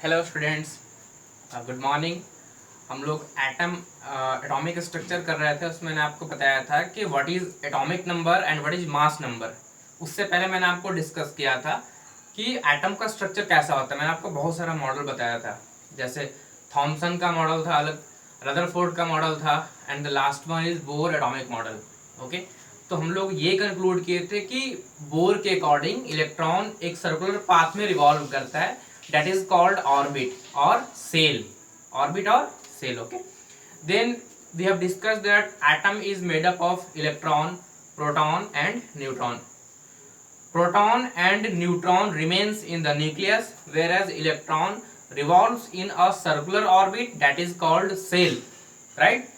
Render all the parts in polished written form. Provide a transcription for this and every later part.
Hello students, good morning. हम लोग atomic structure कर रहे थे। उसमें मैंने आपको बताया था कि what is atomic number and what is mass number. उससे पहले मैंने आपको डिस्कस किया था कि एटम का स्ट्रक्चर कैसा होता है। मैंने आपको बहुत सारा मॉडल बताया था, जैसे थॉमसन का मॉडल था अलग, रदरफोर्ड का मॉडल था, and the last one is bore atomic model. Okay, तो हम लोग ये कंक्लूड किए थे कि बोर के अकॉर्डिंग इलेक्ट्रॉन एक सर्कुलर पाथ में रिवॉल्व करता है, that is called orbit or cell. Orbit or cell. Okay, then we have discussed that atom is made up of electron, proton and neutron. Proton and neutron remains in the nucleus, whereas electron revolves in a circular orbit, that is called cell, right?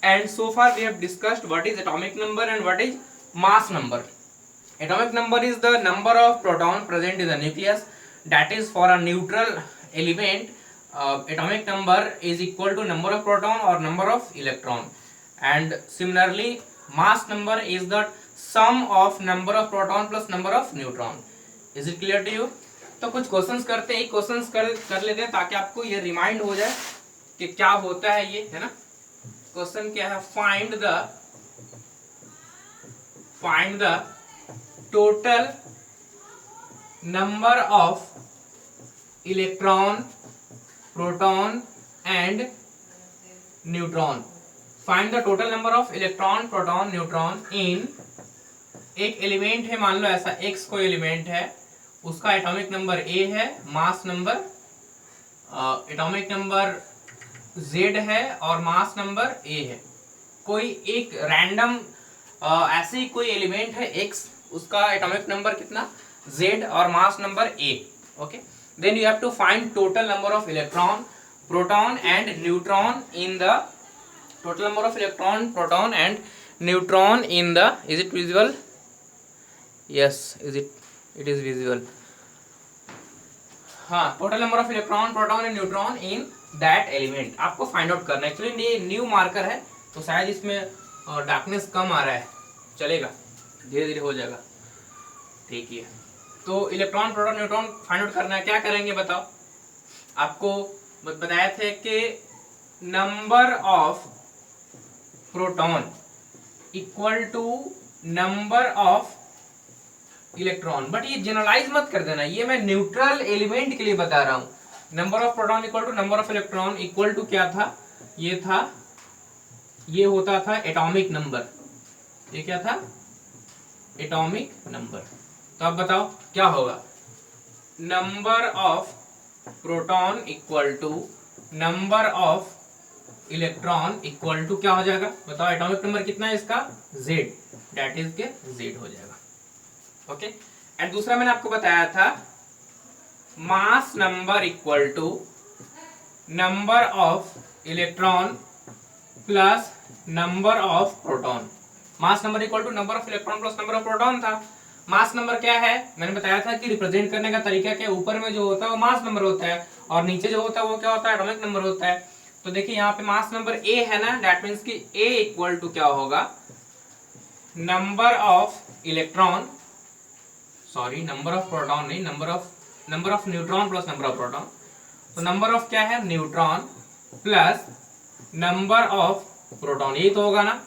And so far we have discussed what is atomic number and what is mass number. Atomic number is the number of proton present in the nucleus, that is for a neutral element. Atomic number is equal to number of proton or number of electron. And similarly mass number is the sum of number of proton plus number of neutron. Is it clear to you? तो कुछ questions करते हैं, questions कर लेते हैं ताकि आपको ये रिमाइंड हो जाए कि क्या होता है ये, है ना। क्वेश्चन क्या है? Find the total number of electron, proton and neutron. Find the total number of electron, proton, neutron in एक एलिमेंट है, मान लो ऐसा x कोई एलिमेंट है, उसका एटॉमिक नंबर a है, mass number atomic number z है और मास नंबर a है। कोई एक रैंडम ऐसे ही कोई एलिमेंट है x, उसका एटॉमिक नंबर कितना z और mass number a। Okay, then you have to find total number of electron, proton and neutron in the total number of electron, proton and neutron in the, is it visible? Yes, it is visible. हाँ, total number of electron, proton and neutron in that element आपको find out करना है। Actually ये new marker है तो शायद इसमें darkness कम आ रहा है, चलेगा, धीरे धीरे हो जाएगा। ठीक है, तो electron, proton, neutron find out करना है। क्या करेंगे बताओ? आपको बताया थे कि number of proton equal to number of electron, but ये जनरलाइज मत कर देना, ये मैं न्यूट्रल एलिमेंट के लिए बता रहा हूं। Number of proton equal to number of electron equal to क्या था? ये होता था एटॉमिक नंबर। ये क्या था? Atomic number. तो अब बताओ क्या होगा? Number of proton equal to number of electron equal to क्या हो जाएगा बताओ? एटॉमिक नंबर कितना है इसका? z, दैट इज के z हो जाएगा। ओके, एंड दूसरा मैंने आपको बताया था mass number equal to number of electron plus number of proton. Mass number equal to number of electron plus number of proton था। मास नंबर क्या है? मैंने बताया था कि रिप्रेजेंट करने का तरीका क्या, ऊपर में जो होता है वो मास नंबर होता है और नीचे जो होता है वो क्या होता है? एटॉमिक नंबर होता है। तो देखिए यहाँ पे मास नंबर a है ना, दैट मीन्स कि a इक्वल टू क्या होगा? Number of electron, sorry number of proton नहीं, number of neutron plus number of proton. तो नंबर ऑफ क्या है? Neutron plus number of proton, यही तो होगा ना।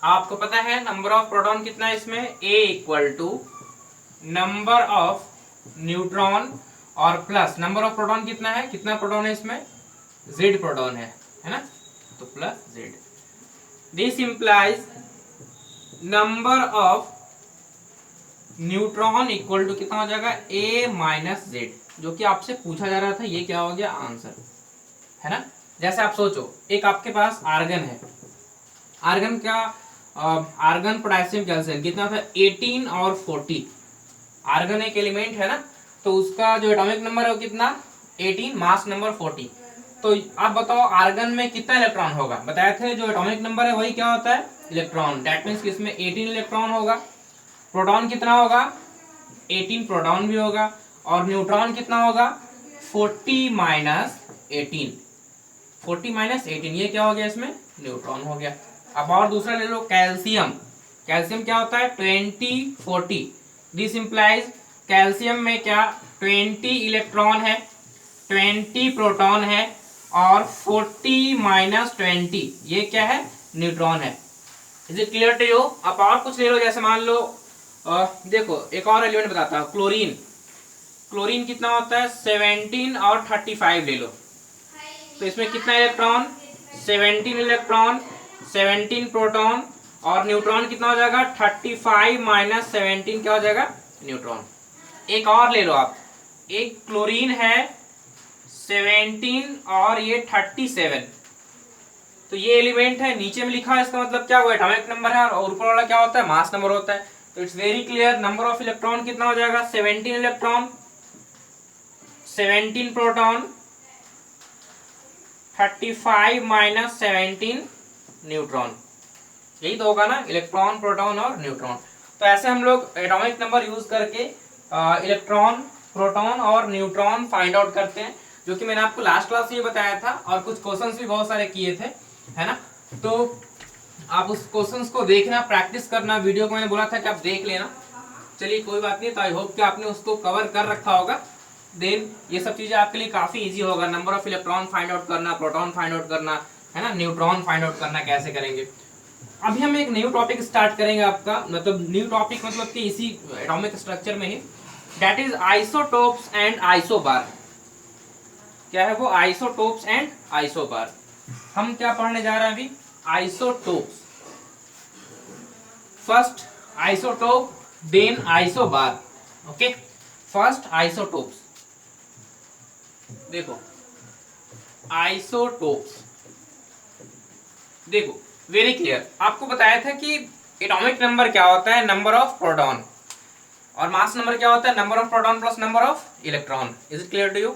आपको पता है नंबर ऑफ प्रोटॉन कितना है इसमें? a equal to number of neutron और प्लस नंबर ऑफ प्रोटॉन कितना है? कितना प्रोटॉन है इसमें? z प्रोटॉन है ना, तो plus z। This implies number of neutron equal to कितना हो जाएगा? a माइनस z, जो कि आपसे पूछा जा रहा था। ये क्या हो गया? आंसर है ना। जैसे आप सोचो, एक आपके पास आर्गन है, आर्गन का आर्गन पोटेशियम कैल्शियम कितना था? 18 और 40। आर्गन एक एलिमेंट है ना, तो उसका जो एटॉमिक नंबर है वो कितना? 18, मास नंबर 40। तो आप बताओ आर्गन में कितना इलेक्ट्रॉन होगा? बताए थे जो एटॉमिक नंबर है वही क्या होता है? इलेक्ट्रॉन। दैट मीन्स कि इसमें 18 इलेक्ट्रॉन होगा। प्रोटॉन कितना होगा? 18 प्रोटॉन भी होगा। और न्यूट्रॉन कितना होगा? 40 माइनस 18। 40 माइनस 18 ये क्या हो गया? इसमें न्यूट्रॉन हो गया। अब और दूसरा ले लो, कैल्शियम। कैल्शियम क्या होता है? 20 40। दिस इंप्लाइज कैल्शियम में क्या 20 इलेक्ट्रॉन है, 20 प्रोटॉन है और 40 माइनस 20 ये क्या है, न्यूट्रॉन है। Is it clear to you? आप और कुछ ले लो, जैसे मान लो देखो एक और एलिमेंट बताता हूँ, क्लोरीन। क्लोरीन कितना होता है, 17 और 35 ले लो, तो इसमें कितना इलेक्ट्रॉन, 17 इलेक्ट्रॉन, 17 प्रोटॉन, और न्यूट्रॉन कितना हो जाएगा, 35 माइनस 17 क्या हो जाएगा, न्यूट्रॉन। एक और ले लो आप, एक क्लोरीन है 17 और ये 37, तो ये एलिमेंट है, नीचे में लिखा है, इसका मतलब क्या हुआ, एटॉमिक नंबर है, और ऊपर वाला क्या होता है, मास नंबर होता है। तो it's very clear, number of electron कितना हो जाएगा, 17 इलेक्ट्रॉन, 17 प्रोटॉन, 35 माइनस 17 न्यूट्रॉन। यही तो होगा ना, इलेक्ट्रॉन, प्रोटॉन और न्यूट्रॉन। तो ऐसे हम लोग एटॉमिक नंबर यूज करके इलेक्ट्रॉन, प्रोटॉन और न्यूट्रॉन फाइंड आउट करते हैं, जो कि मैंने आपको लास्ट क्लास में बताया था, और कुछ क्वेश्चंस भी बहुत सारे किए थे, है ना। तो आप उस क्वेश्चंस को देखना, प्रैक्टिस करना, वीडियो को मैंने बोला था कि आप देख लेना। चलिए कोई बात नहीं, तो आई होप कि आपने उसको कवर कर रखा होगा। देन ये सब चीजें आपके लिए काफी इजी होगा, number of electron find out करना, प्रोटॉन फाइंड आउट करना, है ना, न्यूट्रॉन फाइंड आउट करना कैसे करेंगे। अभी हम एक न्यू टॉपिक स्टार्ट करेंगे आपका, मतलब न्यू टॉपिक मतलब कि इसी एटॉमिक स्ट्रक्चर में ही, that is isotopes and isobar. क्या है वो, आइसोटोप्स एंड आइसोबार। हम क्या पढ़ने जा रहे हैं अभी, isotopes. First isotope, then isobar. Okay, first isotopes. देखो आइसोटोप्स, देखो वेरी क्लियर, आपको बताया था कि एटॉमिक नंबर क्या होता है, नंबर ऑफ प्रोटॉन, और मास नंबर क्या होता है, number of proton plus number of electron. Is it clear to you?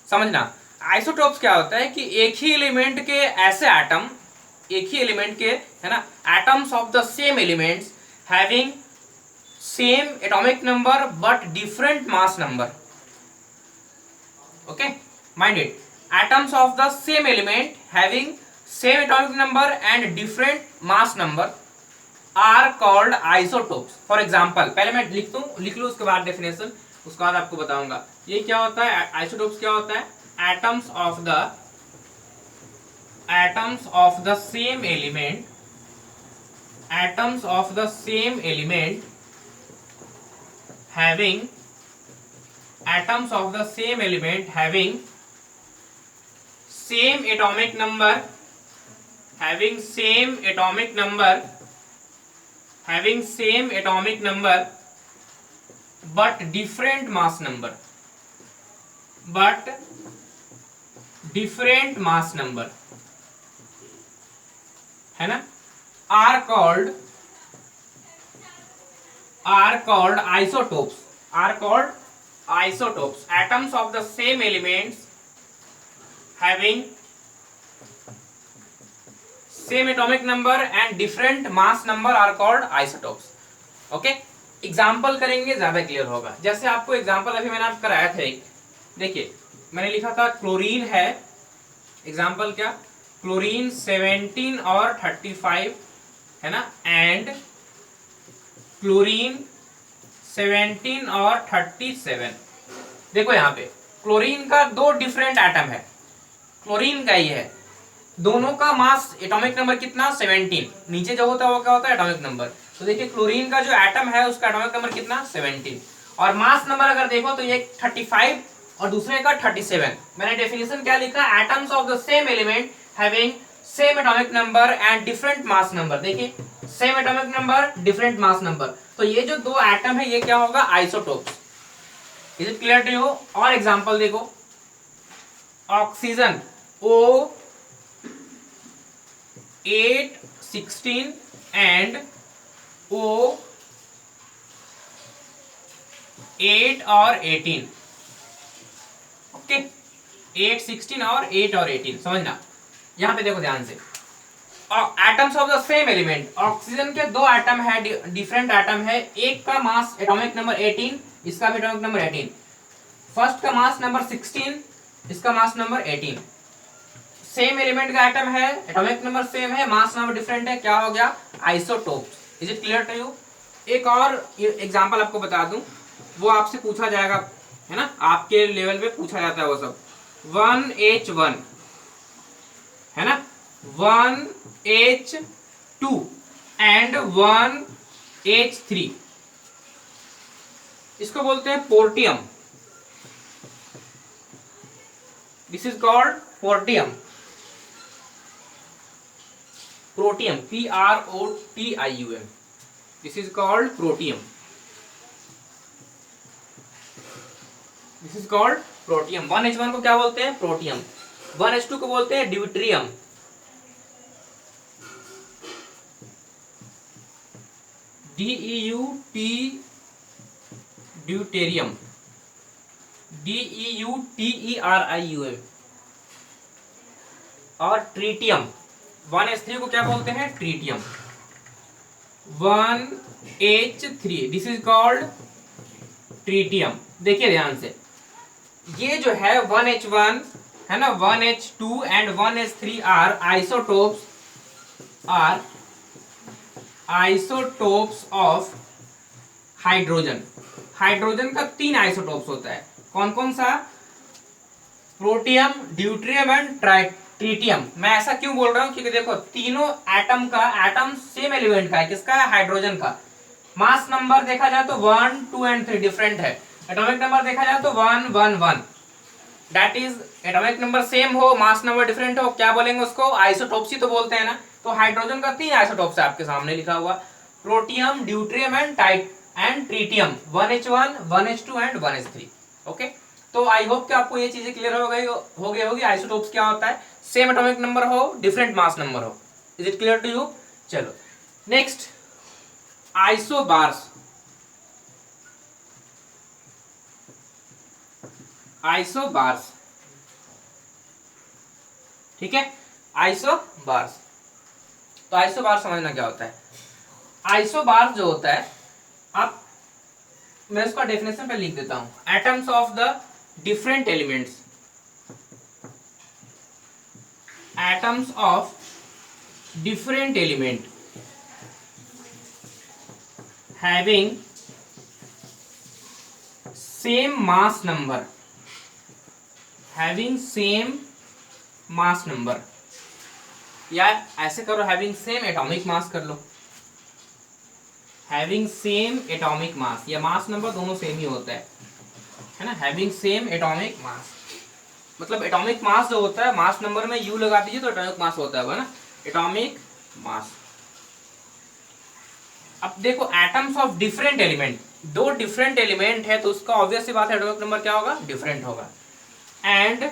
समझना, आइसोटोप्स क्या होता है कि एक ही एलिमेंट के ऐसे एटम, एक ही एलिमेंट के, है ना, atoms of the same elements having same atomic number but different mass number. Okay, mind it, atoms of the same element having same atomic number and different mass number are called isotopes. For example, पहले मैं लिख लूँ, उसके बाद definition, उसके बाद आपको बताऊंगा ये क्या होता है। आइसोटोप्स क्या होता है, atoms of the same element, atoms of the same element having, atoms of the same element having same atomic number, having same atomic number, having same atomic number but different mass number, but different mass number, है ना, are called isotopes, are called isotopes. Atoms of the same elements having same atomic number and different mass number are called isotopes. Okay, example करेंगे ज्यादा clear होगा। जैसे आपको example अभी मैंने आपको कराया था एक, देखिए मैंने लिखा था क्लोरीन है, एग्जाम्पल क्या, क्लोरीन 17 और 35, है ना, एंड क्लोरीन 17 और 37। देखो यहाँ पे क्लोरीन का दो डिफरेंट एटम है, क्लोरीन का ही है, दोनों का मास एटॉमिक नंबर कितना, 17, नीचे जो होता है वो क्या होता है, एटॉमिक नंबर। तो देखिए क्लोरीन का जो एटम है उसका एटॉमिक नंबर कितना, 17, और मास नंबर अगर देखो तो ये 35 और दूसरे का 37। मैंने डेफिनेशन क्या लिखा, atoms of the same element having same atomic number and different mass number. देखिए same atomic number, different mass number, तो ये जो दो एटम है ये क्या होगा, isotopes. Is it clear to you? और एग्जांपल देखो, ऑक्सीजन O 8 16 and O 8 और 18। ओके, 8 16 और 8 और 18 समझना। यहां पे देखो ध्यान से, atoms of the same element, oxygen के दो एटम है, डिफरेंट एटम है, एक का मास एटॉमिक नंबर 18, इसका भी एटॉमिक नंबर 18, फर्स्ट का मास नंबर 16, इसका मास नंबर 18, सेम एलिमेंट का एटम है, एटॉमिक नंबर सेम है, मास नंबर डिफरेंट है, क्या हो गया, isotopes. Is it clear to you? एक और एग्जांपल आपको बता दूं, वो आपसे पूछा जाएगा, है ना, आपके लेवल पे पूछा जाता है वो सब। 1H1 है ना, 1H2 एंड 1H3, इसको बोलते हैं portium. This is called portium, protium, PROTIUM, this is called protium, this is called protium. 1H1 को क्या बोलते हैं? प्रोटियम। 1H2 को बोलते हैं ड्यूट्रियम, DEUT, ड्यूटेरियम, DEUTERIUM, और ट्रीटियम। 1H3 को क्या बोलते हैं? Tritium. 1H3, this is called tritium. देखिए ध्यान से, ये जो है 1H1 है ना, 1H2 and 1H3 are isotopes of hydrogen. Hydrogen का 3 आइसोटोप्स होता है, कौन कौन सा? Protium, deuterium and tritium. मैं ऐसा क्यों बोल रहा हूं? क्योंकि देखो तीनों एटम सेम एलिमेंट का है। किसका है? हाइड्रोजन का। मास नंबर देखा जाए तो 1, 2 एंड 3 डिफरेंट है। एटॉमिक नंबर देखा जाए तो 1, 1, 1, that is atomic number same हो, मास नंबर डिफरेंट हो, क्या बोलेंगे उसको? आइसोटोप्स ही तो बोलते हैं ना। तो हाइड्रोजन का 3 आइसोटोप्स है आपके सामने लिखा हुआ, protium, deuterium and tritium. 1H1, 1H2 and 1H3। Okay, तो आई होप कि आपको ये चीजें क्लियर हो गई होगी। आइसोटोप्स क्या होता है? सेम एटॉमिक नंबर हो, डिफरेंट मास नंबर हो। Is it clear to you? चलो नेक्स्ट, आइसोबार्स। आइसोबार्स, ठीक है, आइसोबार्स। तो आइसोबार समझना क्या होता है। आइसोबार जो होता है, आप, मैं उसका डेफिनेशन पे लिख देता हूं। Atoms of the different elements, atoms of different element having same mass number, having same mass number, या ऐसे करो, हैविंग सेम एटॉमिक मास कर लो। हैविंग सेम एटॉमिक मास, या मास नंबर दोनों सेम ही होता है ना। हैविंग सेम एटॉमिक मास, मतलब एटॉमिक मास जो होता है, मास नंबर में यू लगा दीजिए तो एटॉमिक मास होता है ना, एटॉमिक मास। अब देखो, एटम्स ऑफ डिफरेंट एलिमेंट, दो डिफरेंट एलिमेंट है तो उसका ऑब्वियस सी बात है एटॉमिक नंबर क्या होगा? डिफरेंट होगा। एंड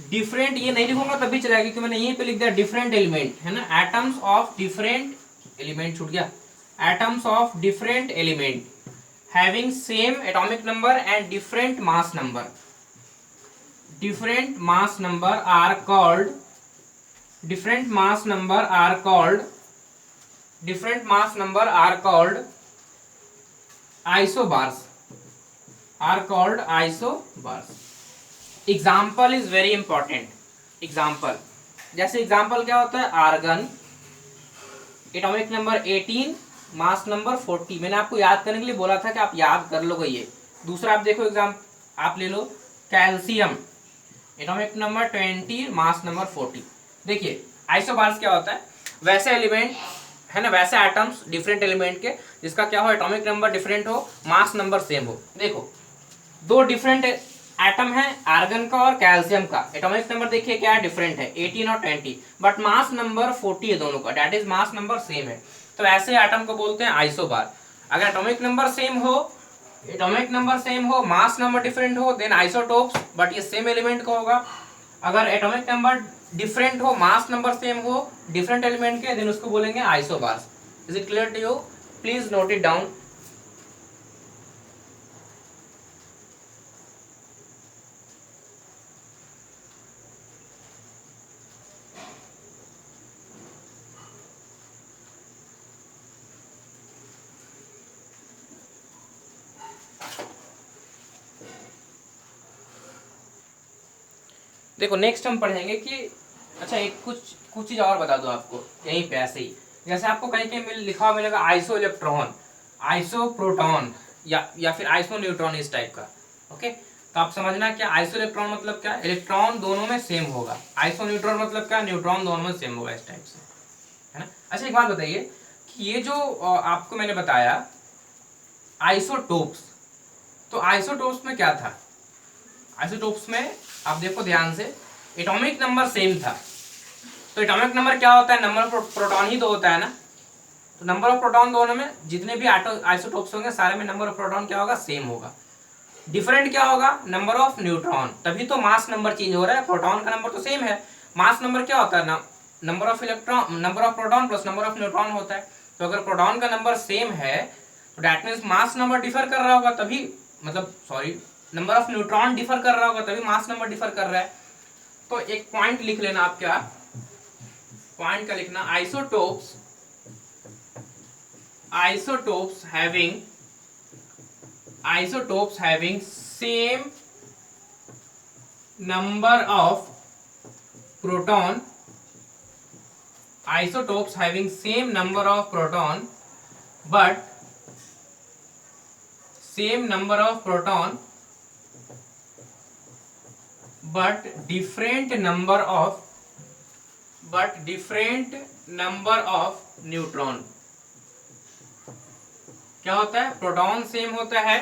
डिफरेंट ये नहीं लिखूंगा तभी चलेगा, क्योंकि मैंने यहीं पे लिख दिया डिफरेंट एलिमेंट, है ना। एटम्स ऑफ डिफरेंट एलिमेंट छूट गया, atoms of different element having same atomic number and different mass number, different mass number are called, different mass number are called, different mass number are called isobars, are called isobars. Example is very important. Example, जैसे example क्या होता है? Argon, atomic number 18, mass number 40। मैंने आपको याद करने के लिए बोला था कि आप याद कर लोगे ये। दूसरा आप देखो एग्जाम, आप ले लो calcium, atomic number 20, mass number 40। देखिए आइसोबार्स क्या होता है? वैसे एलिमेंट है ना, वैसे एटम्स डिफरेंट एलिमेंट के, जिसका क्या हो? एटॉमिक नंबर डिफरेंट हो, मास नंबर सेम हो। देखो दो डिफरेंट एटम है, आर्गन का और कैल्शियम का। एटॉमिक नंबर देखिए क्या है? डिफरेंट है, 18 और 20, बट मास नंबर 40 है दोनों का, that is mass number same है। तो ऐसे एटम को बोलते हैं आइसोबार। अगर एटॉमिक नंबर सेम हो, एटॉमिक नंबर सेम हो, मास नंबर डिफरेंट हो, देन आइसोटोप्स, बट ये सेम एलिमेंट का होगा। अगर एटॉमिक नंबर डिफरेंट हो, मास नंबर सेम हो, डिफरेंट एलिमेंट के, देन उसको बोलेंगे isobars. Is it clear to you? Please note it down. देखो नेक्स्ट हम पढ़ेंगे कि अच्छा, एक कुछ चीज और बता दो आपको यहीं पे ऐसे ही। जैसे आपको कहीं कहीं लिखा हुआ मिलेगा आइसो इलेक्ट्रॉन, आइसो प्रोटॉन, या फिर आइसो न्यूट्रॉन, इस टाइप का। ओके, तो तो आप समझना क्या आइसो इलेक्ट्रॉन मतलब क्या, इलेक्ट्रॉन दोनों में सेम होगा। आइसो न्यूट्रॉन मतलब क्या, न्यूट्रॉन दोनों में सेम होगा, इस टाइप से, है ना। अच्छा एक बात बताइए कि ये जो आपको मैंने बताया आइसोटोप्स, तो आइसोटोप्स में क्या था, आइसोटोप्स में आप देखो ध्यान से, एटॉमिक नंबर सेम था। तो एटॉमिक नंबर क्या होता है, नंबर ऑफ प्रोटॉन ही तो होता है ना। तो नंबर ऑफ प्रोटॉन दोनों में जितने भी आइसोटोप्स होंगे सारे में नंबर ऑफ प्रोटॉन क्या होगा, सेम होगा। डिफरेंट क्या होगा, नंबर ऑफ न्यूट्रॉन, तभी तो मास नंबर चेंज हो रहा है। प्रोटॉन का नंबर तो सेम है, मास नंबर क्या होता है ना, number of electron, number of proton plus number of neutron होता है। तो अगर प्रोटॉन का नंबर सेम है तो that means mass number differ कर रहा होगा, तभी मतलब sorry number of neutron differ कर रहा होगा, तभी मास नंबर डिफर कर रहा है। तो एक पॉइंट लिख लेना आप, क्या पॉइंट का लिखना, isotopes, isotopes having same number of proton, isotopes having same number of proton but different number of neutron। क्या होता है, प्रोटॉन सेम होता है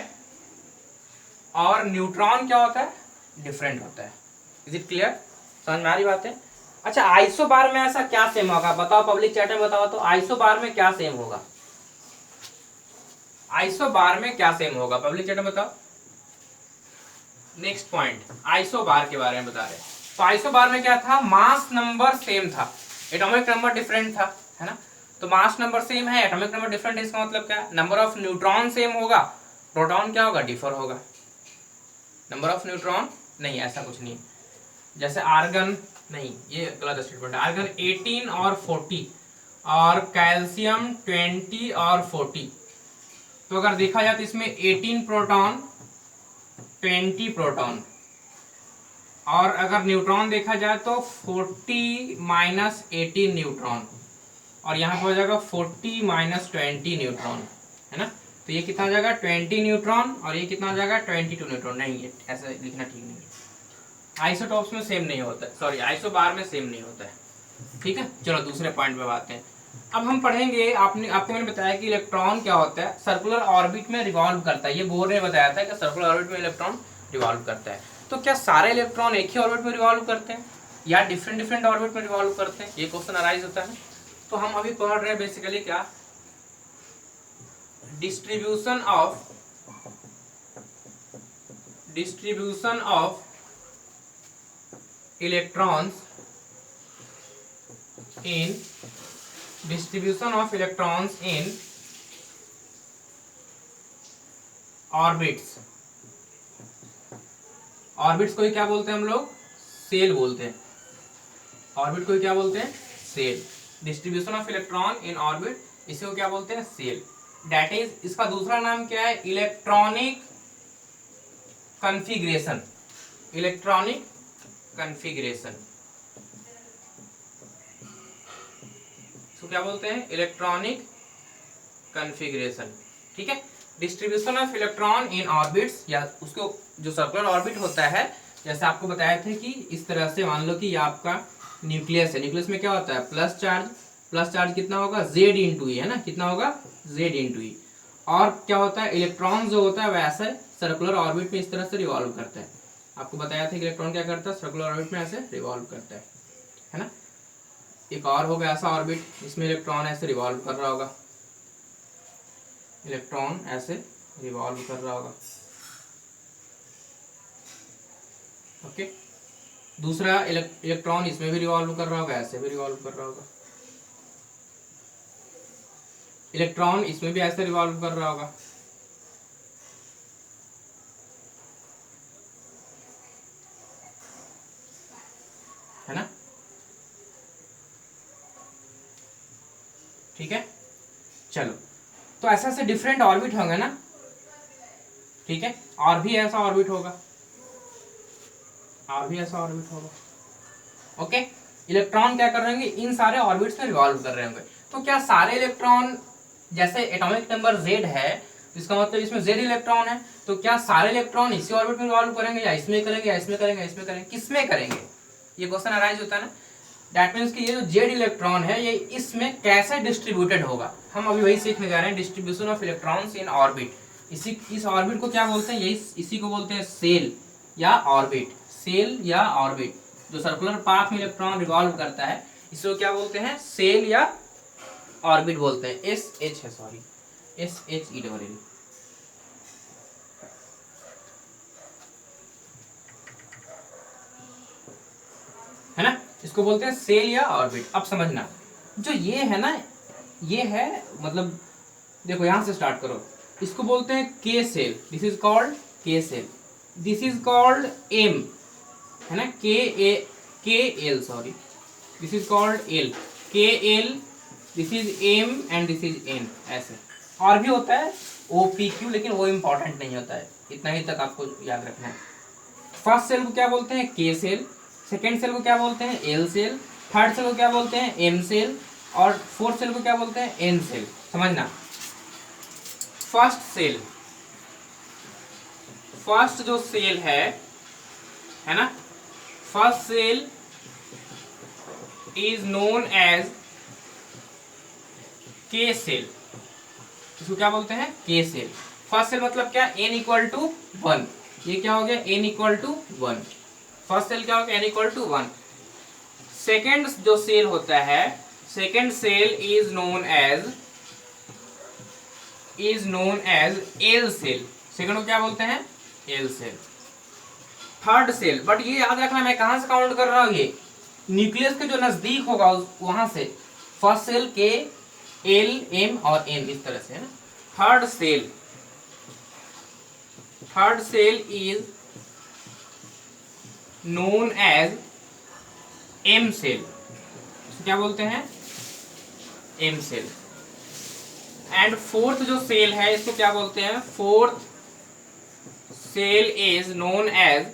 और न्यूट्रॉन क्या होता है, डिफरेंट होता है। इज इट क्लियर, समझ में आ रही बात है। अच्छा आइसो बार में ऐसा क्या सेम होगा, बताओ पब्लिक चैट में बताओ तो, आइसो बार में क्या सेम होगा, आइसो बार में क्या सेम होगा, पब्लिक चैट में बताओ। नेक्स्ट पॉइंट आइसो बार के बारे में बता रहे। तो आइसो बार में क्या था, मास नंबर सेम था, एटॉमिक नंबर डिफरेंट था, है ना। तो मास नंबर सेम है, एटॉमिक नंबर डिफरेंट है, इसका मतलब क्या, नंबर ऑफ न्यूट्रॉन सेम होगा, प्रोटॉन क्या होगा, डिफर होगा। नंबर ऑफ न्यूट्रॉन नहीं, ऐसा कुछ नहीं, जैसे आर्गन नहीं, ये गलत स्टेटमेंट है, आर्गन 18 और 40 और कैल्शियम 20 और 40। तो अगर देखा जाए तो इसमें 18 प्रोटॉन 20 प्रोटॉन, और अगर न्यूट्रॉन देखा जाए तो 40 माइनस 18 न्यूट्रॉन, और यहाँ पर हो जाएगा 40 माइनस 20 न्यूट्रॉन, है ना। तो ये कितना हो जाएगा 20 न्यूट्रॉन, और ये कितना हो जाएगा 22 न्यूट्रॉन। नहीं ये ऐसा लिखना ठीक नहीं है, आइसोटॉप्स में सेम नहीं होता है, सॉरी आइसो बार में सेम नहीं होता है, ठीक है। चलो दूसरे पॉइंट पे बात है। अब हम पढ़ेंगे, आपको मैंने बताया कि इलेक्ट्रॉन क्या होता है, सर्कुलर ऑर्बिट में रिवॉल्व करता है। ये बोर ने बताया था कि सर्कुलर ऑर्बिट में इलेक्ट्रॉन रिवॉल्व करता है। तो क्या सारे इलेक्ट्रॉन एक ही ऑर्बिट में रिवॉल्व करते हैं या डिफरेंट डिफरेंट ऑर्बिट में रिवॉल्व करते हैं, ये क्वेश्चन अराइज होता है। तो हम अभी पढ़ रहे हैं बेसिकली क्या, distribution of electrons in orbits. Orbits को क्या बोलते हैं हम लोग, सेल बोलते हैं। ऑर्बिट को क्या बोलते हैं, shell. Distribution of electron in orbit, इसे को क्या बोलते हैं, सेल। दैट इज, इसका दूसरा नाम क्या है, इलेक्ट्रॉनिक कॉन्फ़िगरेशन। इलेक्ट्रॉनिक कॉन्फ़िगरेशन इसको क्या बोलते हैं, इलेक्ट्रॉनिक कॉन्फ़िगरेशन, ठीक है। Distribution of electron in orbits, या उसको जो सर्कुलर ऑर्बिट होता है, जैसे आपको बताया था कि इस तरह से मान लो कि ये आपका न्यूक्लियस है, न्यूक्लियस में क्या होता है, प्लस चार्ज कितना होगा, जेड इंटू ई, है ना, कितना होगा, जेड इंटू ई। और क्या होता है, इलेक्ट्रॉन जो होता है वैसे सर्कुलर ऑर्बिट में इस तरह से रिवॉल्व करता है। आपको बताया था कि इलेक्ट्रॉन क्या करता है, सर्कुलर ऑर्बिट में ऐसे रिवॉल्व करता है ना। एक और होगा ऐसा ऑर्बिट, इसमें इलेक्ट्रॉन ऐसे रिवॉल्व कर रहा होगा, इलेक्ट्रॉन ऐसे रिवॉल्व कर रहा होगा, ओके। दूसरा इलेक्ट्रॉन इसमें भी रिवॉल्व कर रहा होगा, ऐसे भी रिवॉल्व कर रहा होगा, इलेक्ट्रॉन इसमें भी ऐसे रिवॉल्व कर रहा होगा, है ना, ठीक है। चलो तो ऐसे ऐसे डिफरेंट ऑर्बिट होंगे ना, ठीक है। और भी ऐसा ऑर्बिट होगा, ओके। इलेक्ट्रॉन क्या कर रहे होंगे, इन सारे ऑर्बिट्स में रिवॉल्व कर रहे होंगे। तो क्या सारे इलेक्ट्रॉन, जैसे एटॉमिक नंबर Z है इसका मतलब इसमें जेड इलेक्ट्रॉन है, तो क्या सारे इलेक्ट्रॉन इसी ऑर्बिट में रिवॉल्व करेंगे या इसमें करेंगे या इसमें करेंगे, इसमें करेंगे, किसमें करेंगे, ये क्वेश्चन अराइज होता है ना। दैट मीन्स कि ये जो जेड इलेक्ट्रॉन है ये इसमें कैसे डिस्ट्रीब्यूटेड होगा, हम अभी वही सीखने जा रहे हैं, distribution of electrons in orbit. इस ऑर्बिट को क्या बोलते हैं, यही इसी को बोलते हैं सेल या ऑर्बिट, सेल या ऑर्बिट, जो सर्कुलर पाथ में इलेक्ट्रॉन रिवॉल्व करता है इसको क्या बोलते हैं, सेल या ऑर्बिट बोलते हैं। एस एच है, सॉरी, SHE है ना, इसको बोलते हैं सेल या ऑर्बिट। अब समझना, जो ये है ना, ये है मतलब देखो यहां से स्टार्ट करो, इसको बोलते हैं K shell, this is called K shell, this is called M, है ना, K L, sorry, this is called L, K L, this is M and this is N. ऐसे और भी होता है OPQ, लेकिन वो इंपॉर्टेंट नहीं होता है, इतना ही तक आपको याद रखना है। फर्स्ट सेल को क्या बोलते हैं, के सेल, सेकेंड सेल को क्या बोलते हैं, एल सेल, थर्ड सेल को क्या बोलते हैं, एम सेल, और फोर्थ सेल को क्या बोलते हैं, एन सेल। समझना, फर्स्ट सेल, फर्स्ट जो सेल है ना, first shell is known as K shell, इसको क्या बोलते हैं, के सेल। फर्स्ट सेल मतलब क्या, n=1, ये क्या हो गया, n=1, फर्स्ट सेल क्या हो गया, n=1। सेकेंड जो सेल होता है, second shell is known as L shell, second को क्या बोलते हैं, L shell. Third shell, but ये याद रखना मैं कहां से काउंट कर रहा हूं, ये न्यूक्लियस के जो नजदीक होगा वहां से, फर्स्ट सेल के, एल, एम और एन, इस तरह से, है ना। Third shell is known as M shell, क्या बोलते हैं, एम सेल। एंड फोर्थ जो सेल है इसको क्या बोलते हैं, fourth shell is known as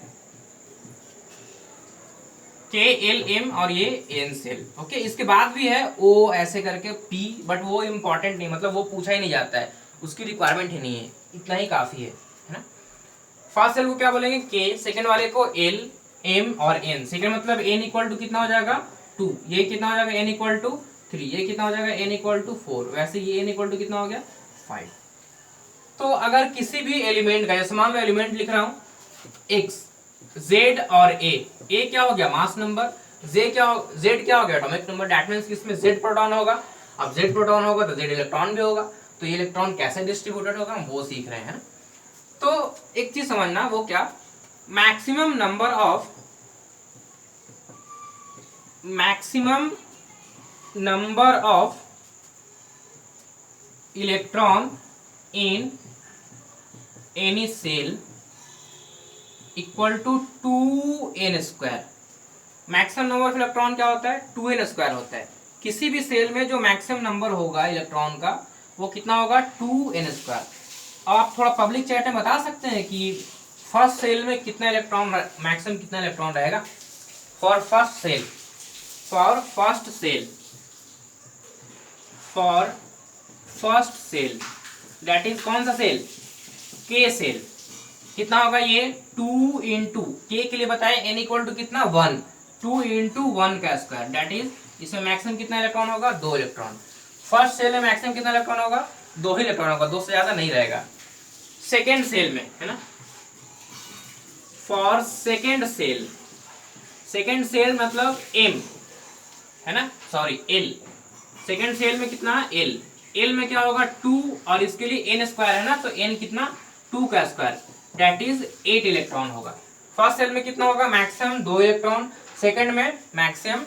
K L M और ये एन सेल। ओके, इसके बाद भी है O ऐसे करके P, बट वो इंपॉर्टेंट नहीं, मतलब वो पूछा ही नहीं जाता है, उसकी रिक्वायरमेंट ही नहीं है, इतना ही काफी है ना। फर्स्ट सेल को क्या बोलेंगे, के, सेकंड वाले को L, M और N। सेकंड मतलब n= कितना हो जाएगा, 2, ये कितना हो जाएगा, n=3, ये कितना हो जाएगा, n=4, वैसे ये n= कितना हो गया, 5। तो अगर किसी भी एलिमेंट का, जैसे मान लो एलिमेंट लिख रहा हूं X, Z और A क्या हो गया, मास नंबर, Z क्या हो गया, एटॉमिक नंबर। दैट मींस कि इसमें Z प्रोटॉन होगा, अब Z प्रोटॉन होगा तो Z इलेक्ट्रॉन भी होगा, तो ये इलेक्ट्रॉन कैसे डिस्ट्रीब्यूटेड होगा हम वो सीख रहे हैं। तो एक चीज समझना, वो क्या, maximum number of electron in any shell = 2n²। Maximum number of electron क्या होता है, 2n² होता है। किसी भी सेल में जो मैक्सिमम नंबर होगा इलेक्ट्रॉन का वो कितना होगा, 2n²। आप थोड़ा पब्लिक चैट में बता सकते हैं कि फर्स्ट सेल में कितना इलेक्ट्रॉन, मैक्सिमम कितना इलेक्ट्रॉन रहेगा for first shell, that is कौन सा सेल, के सेल। कितना होगा ये, 2 × k के लिए बताए n= कितना, 1, 2 × 1 का स्क्वायर, दैट इज इसमें मैक्सिमम कितना इलेक्ट्रॉन होगा, 2 इलेक्ट्रॉन। फर्स्ट सेल में मैक्सिमम कितना इलेक्ट्रॉन होगा, 2 ही इलेक्ट्रॉन होगा, 2 से ज्यादा नहीं रहेगा। सेकेंड सेल में, है ना, फॉर सेकेंड सेल मतलब m, है ना, सॉरी L, सेकेंड सेल में कितना, L में क्या होगा, 2, और इसके लिए n² है ना, तो n कितना, 2 का स्क्वायर, दैट इज 8 इलेक्ट्रॉन होगा। फर्स्ट सेल में कितना होगा, मैक्सिमम 2 इलेक्ट्रॉन, सेकंड में मैक्सिमम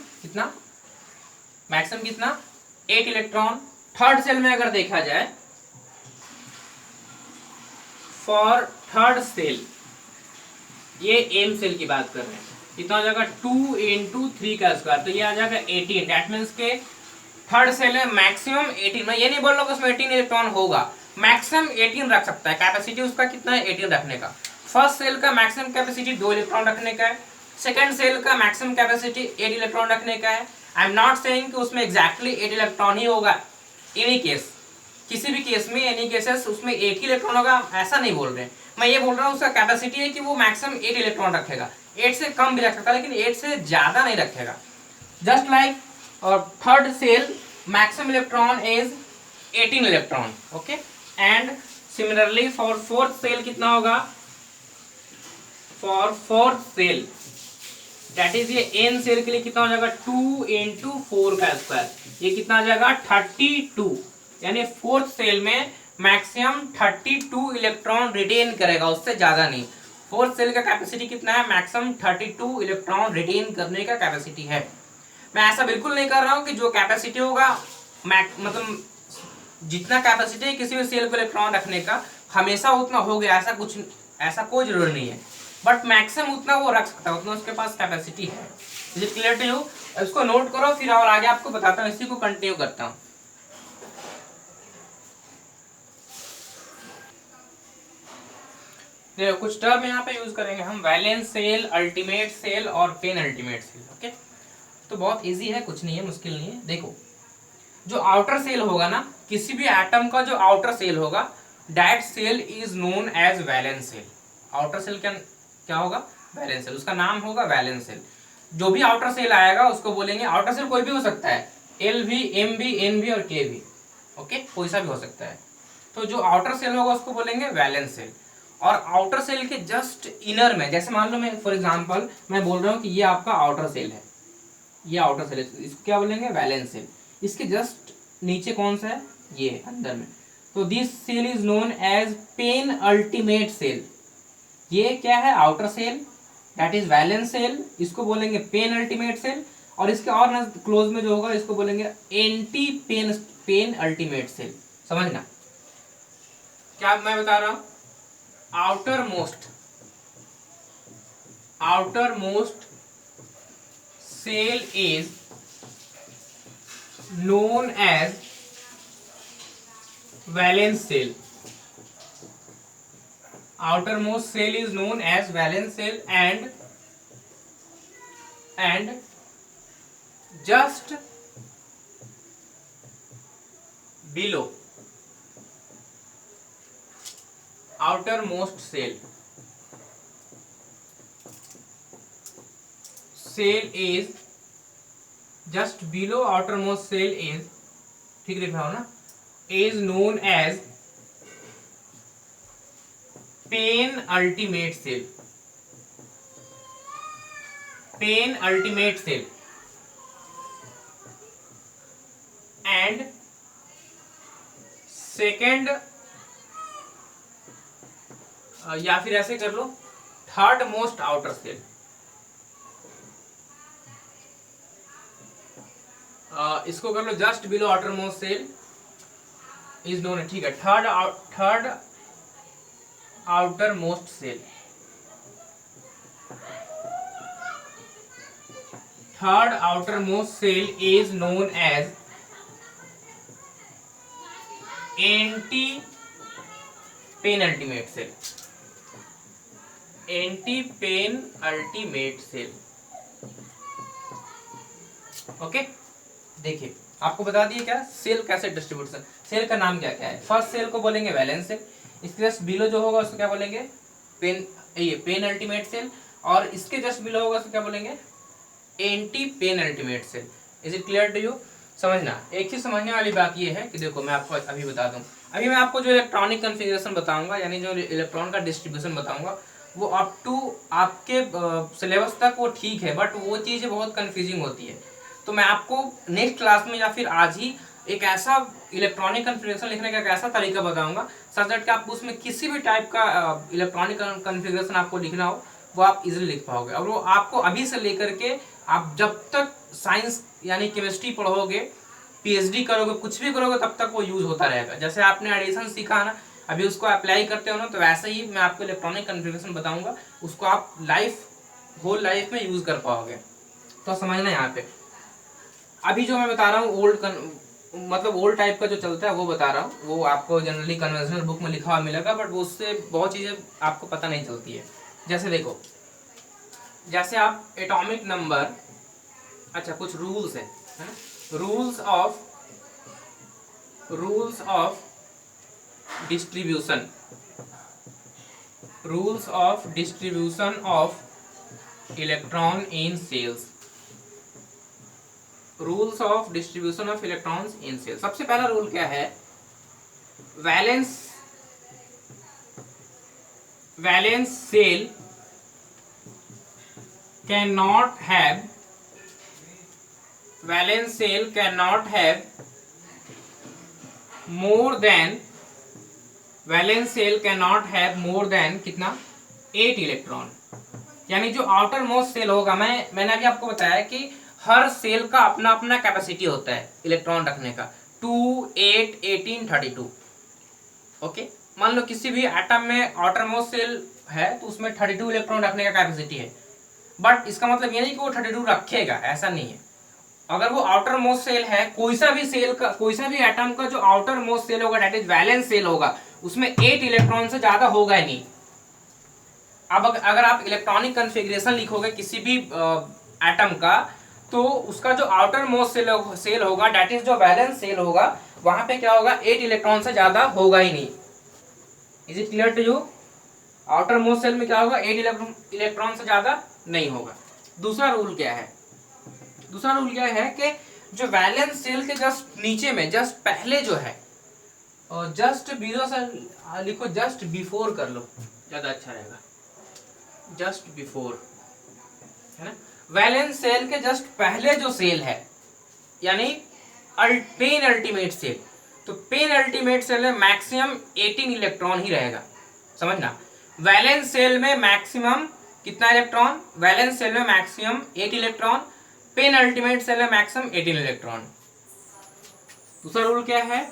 कितना, 8 इलेक्ट्रॉन। थर्ड सेल में अगर देखा जाए, फॉर थर्ड सेल, ये एम सेल की बात कर रहे हैं, कितना हो जाएगा, 2 × 3 का स्क्वायर, तो ये आ जाएगा 18। दैट मीन्स के थर्ड सेल में मैक्सिमम 18, मैं ये नहीं बोल रहा हूँ उसमें 18 इलेक्ट्रॉन होगा, मैक्सिमम 18 रख सकता है, कैपेसिटी उसका कितना है, 18 रखने का। फर्स्ट सेल का मैक्सिमम कैपेसिटी 2 इलेक्ट्रॉन रखने का है, सेकंड सेल का मैक्सिमम कैपेसिटी 8 इलेक्ट्रॉन रखने का है। आई एम नॉट सेइंग कि उसमें एग्जैक्टली 8 इलेक्ट्रॉन ही होगा, एनी केस किसी भी केस में एनी केसेस उसमें एक ही इलेक्ट्रॉन होगा, ऐसा नहीं बोल रहे हैं। मैं ये बोल रहा हूँ उसका कैपेसिटी है कि वो मैक्सिमम 8 इलेक्ट्रॉन रखेगा, 8 से कम भी रख सकता है लेकिन 8 से ज्यादा नहीं रखेगा। Just like third shell maximum electron is 18 electron, okay. And similarly for fourth shell कितना होगा, for fourth shell that is ये एन सेल के लिए कितना हो जाएगा 2 into 4 का स्क्वायर, ये कितना आ जाएगा 32, यानी फोर्थ सेल में मैक्सिमम 32 इलेक्ट्रॉन रिटेन करेगा, उससे ज्यादा नहीं। फोर्थ सेल का कैपेसिटी कितना है, मैक्सिमम 32 इलेक्ट्रॉन रिटेन करने का कैपेसिटी है। मैं ऐसा बिल्कुल नहीं कर रहा हूं कि जो कैपेसिटी होगा मतलब जितना कैपेसिटी है किसी भी सेल को इलेक्ट्रॉन रखने का हमेशा उतना हो गया, ऐसा कुछ, ऐसा कोई जरूरी नहीं है, बट मैक्सिमम उतना वो रख सकता है, उतना उसके पास कैपेसिटी है। Is it clear to you? इसको नोट करो, फिर और आगे आपको बताता हूँ, इसी को कंटिन्यू करता हूँ। देखो कुछ टर्म यहाँ पे यूज करेंगे हम, वैलेंस सेल, अल्टीमेट सेल और पेन अल्टीमेट सेल, ओके। तो बहुत इजी है, कुछ नहीं है, मुश्किल नहीं है। देखो जो आउटर सेल होगा ना, किसी भी एटम का जो आउटर सेल होगा, that shell is known as valence shell. Outer shell क्या होगा, वैलेंस सेल, उसका नाम होगा वैलेंस सेल। जो भी आउटर सेल आएगा उसको बोलेंगे, आउटर सेल कोई भी हो सकता है, एल भी, एम भी, एन भी और के भी, ओके, कोई सा भी हो सकता है। तो जो आउटर सेल होगा उसको बोलेंगे वैलेंस सेल। और आउटर सेल के जस्ट इनर में, जैसे मान लो मैं फॉर एग्जांपल मैं बोल रहा हूँ कि ये आपका आउटर सेल है, ये आउटर सेल है, इसको क्या बोलेंगे, वैलेंस सेल। इसके जस्ट नीचे कौन सा है, ये अंदर में, तो this shell is known as pen ultimate shell. ये क्या है, outer shell, that is valence shell, इसको बोलेंगे पेन अल्टीमेट सेल। और इसके और क्लोज में जो होगा इसको बोलेंगे एंटी पेन अल्टीमेट सेल। समझना क्या मैं बता रहा हूं, outer most cell is known as valence cell. Outermost cell is known as valence cell, and just below outermost cell is just below outermost cell is, ठीक लिखा हो ना, is known as pen ultimate shell. Pen ultimate shell and second, या फिर ऐसे कर लो, third most outer shell. इसको कर लो just below outermost shell is known, ठीक है, third outermost shell. Third outermost shell is known as anti pen ultimate shell. Anti pen ultimate shell, okay. देखिए आपको बता दिए क्या सेल कैसे डिस्ट्रीब्यूशन, सेल का नाम क्या क्या है। फर्स्ट सेल को बोलेंगे वैलेंस सेल, इसके जस्ट बिलो जो होगा उसको क्या बोलेंगे, पेन अल्टीमेट सेल, और इसके जस्ट बिलो होगा उसको क्या बोलेंगे, anti pen ultimate shell. Is it clear to you? समझना, एक ही समझने वाली बात ये है कि देखो मैं आपको अभी बता दूं, अभी मैं आपको जो इलेक्ट्रॉनिक कॉन्फ़िगरेशन बताऊंगा, यानी जो इलेक्ट्रॉन का डिस्ट्रीब्यूशन बताऊंगा, वो अप टू आपके सिलेबस तक वो ठीक है, बट वो चीज़ें बहुत कन्फ्यूजिंग होती है। तो मैं आपको नेक्स्ट क्लास में या फिर आज ही एक ऐसा इलेक्ट्रॉनिक कॉन्फ़िगरेशन लिखने का एक ऐसा तरीका बताऊंगा सच दैट कि आपको उसमें किसी भी टाइप का इलेक्ट्रॉनिक कॉन्फ़िगरेशन आपको लिखना हो वो आप इजीली लिख पाओगे। और वो आपको अभी से लेकर के आप जब तक साइंस यानी केमिस्ट्री पढ़ोगे, पीएचडी करोगे, कुछ भी करोगे, तब तक वो यूज होता रहेगा। जैसे आपने एडिशन सीखा ना, अभी उसको अप्लाई करते हो ना, तो वैसे ही मैं आपको इलेक्ट्रॉनिक कॉन्फ़िगरेशन बताऊंगा, उसको आप होल लाइफ में यूज कर पाओगे। तो समझना यहाँ पे, अभी जो मैं बता रहा हूँ मतलब ओल्ड टाइप का जो चलता है वो बता रहा हूँ, वो आपको जनरली कन्वेंशनल बुक में लिखा हुआ मिलेगा, बट वो उससे बहुत चीज़ें आपको पता नहीं चलती है। जैसे देखो, जैसे आप एटॉमिक नंबर, अच्छा कुछ रूल्स है ना, rules of distribution, rules of distribution of electron in shells, rules of distribution of electrons in shell. सबसे पहला रूल क्या है, valence shell can not have, valence shell can not have more than, valence shell can not have more than कितना, 8 electron. यानी जो outer most shell होगा, मैंने अभी आपको बताया कि हर सेल का अपना अपना कैपेसिटी होता है इलेक्ट्रॉन रखने का, 2, 8, 18, 32। ओके, मान लो किसी भी एटम में आउटर मोस्ट सेल है तो उसमें 32 इलेक्ट्रॉन रखने का कैपेसिटी है, बट इसका मतलब ये नहीं कि वो 32 रखेगा, ऐसा नहीं है। अगर वो आउटर मोस्ट सेल है, कोई सा भी सेल का, कोई सा भी एटम का जो आउटर मोस्ट सेल होगा, दैट इज वैलेंस सेल होगा, उसमें 8 इलेक्ट्रॉन से ज्यादा होगा ही नहीं। अब अगर आप इलेक्ट्रॉनिक कॉन्फ़िगरेशन लिखोगे किसी भी एटम का, तो उसका जो आउटर मोस्ट सेल होगा, दैट इज जो वैलेंस सेल होगा, वहां पे क्या होगा, 8 इलेक्ट्रॉन से ज्यादा होगा ही नहीं। Is it clear to you? Outermost shell में क्या होगा, 8 इलेक्ट्रॉन से ज्यादा नहीं होगा। दूसरा रूल क्या है, दूसरा रूल क्या है कि जो वैलेंस सेल के जस्ट नीचे में, जस्ट पहले जो है, और जस्ट बिलो से लिखो, जस्ट बिफोर कर लो, ज्यादा अच्छा रहेगा, जस्ट बिफोर, है ना। वैलेंस सेल के जस्ट पहले जो सेल है, यानी पेन अल्टीमेट सेल, तो पेन अल्टीमेट सेल में मैक्सिमम 18 इलेक्ट्रॉन ही रहेगा, समझना। वैलेंस सेल में मैक्सिमम कितना इलेक्ट्रॉन, वैलेंस सेल में maximum 8 electron, pen ultimate shell में मैक्सिमम 18 इलेक्ट्रॉन। दूसरा रूल क्या है,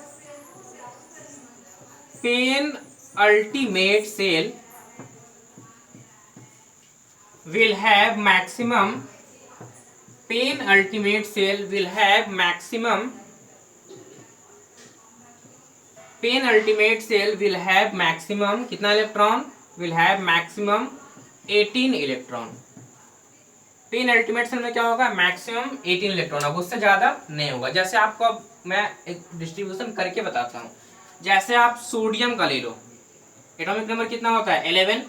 pen ultimate shell will have maximum, pen ultimate shell will have maximum, pen ultimate shell will have maximum कितना electron, will have maximum 18 electron. Pen ultimate shell में क्या होगा, maximum 18 electron, अब उससे ज्यादा नहीं होगा। जैसे आपको अब मैं एक डिस्ट्रीब्यूशन करके बताता हूँ। जैसे आप सोडियम का ले लो, एटॉमिक नंबर कितना होता है, 11,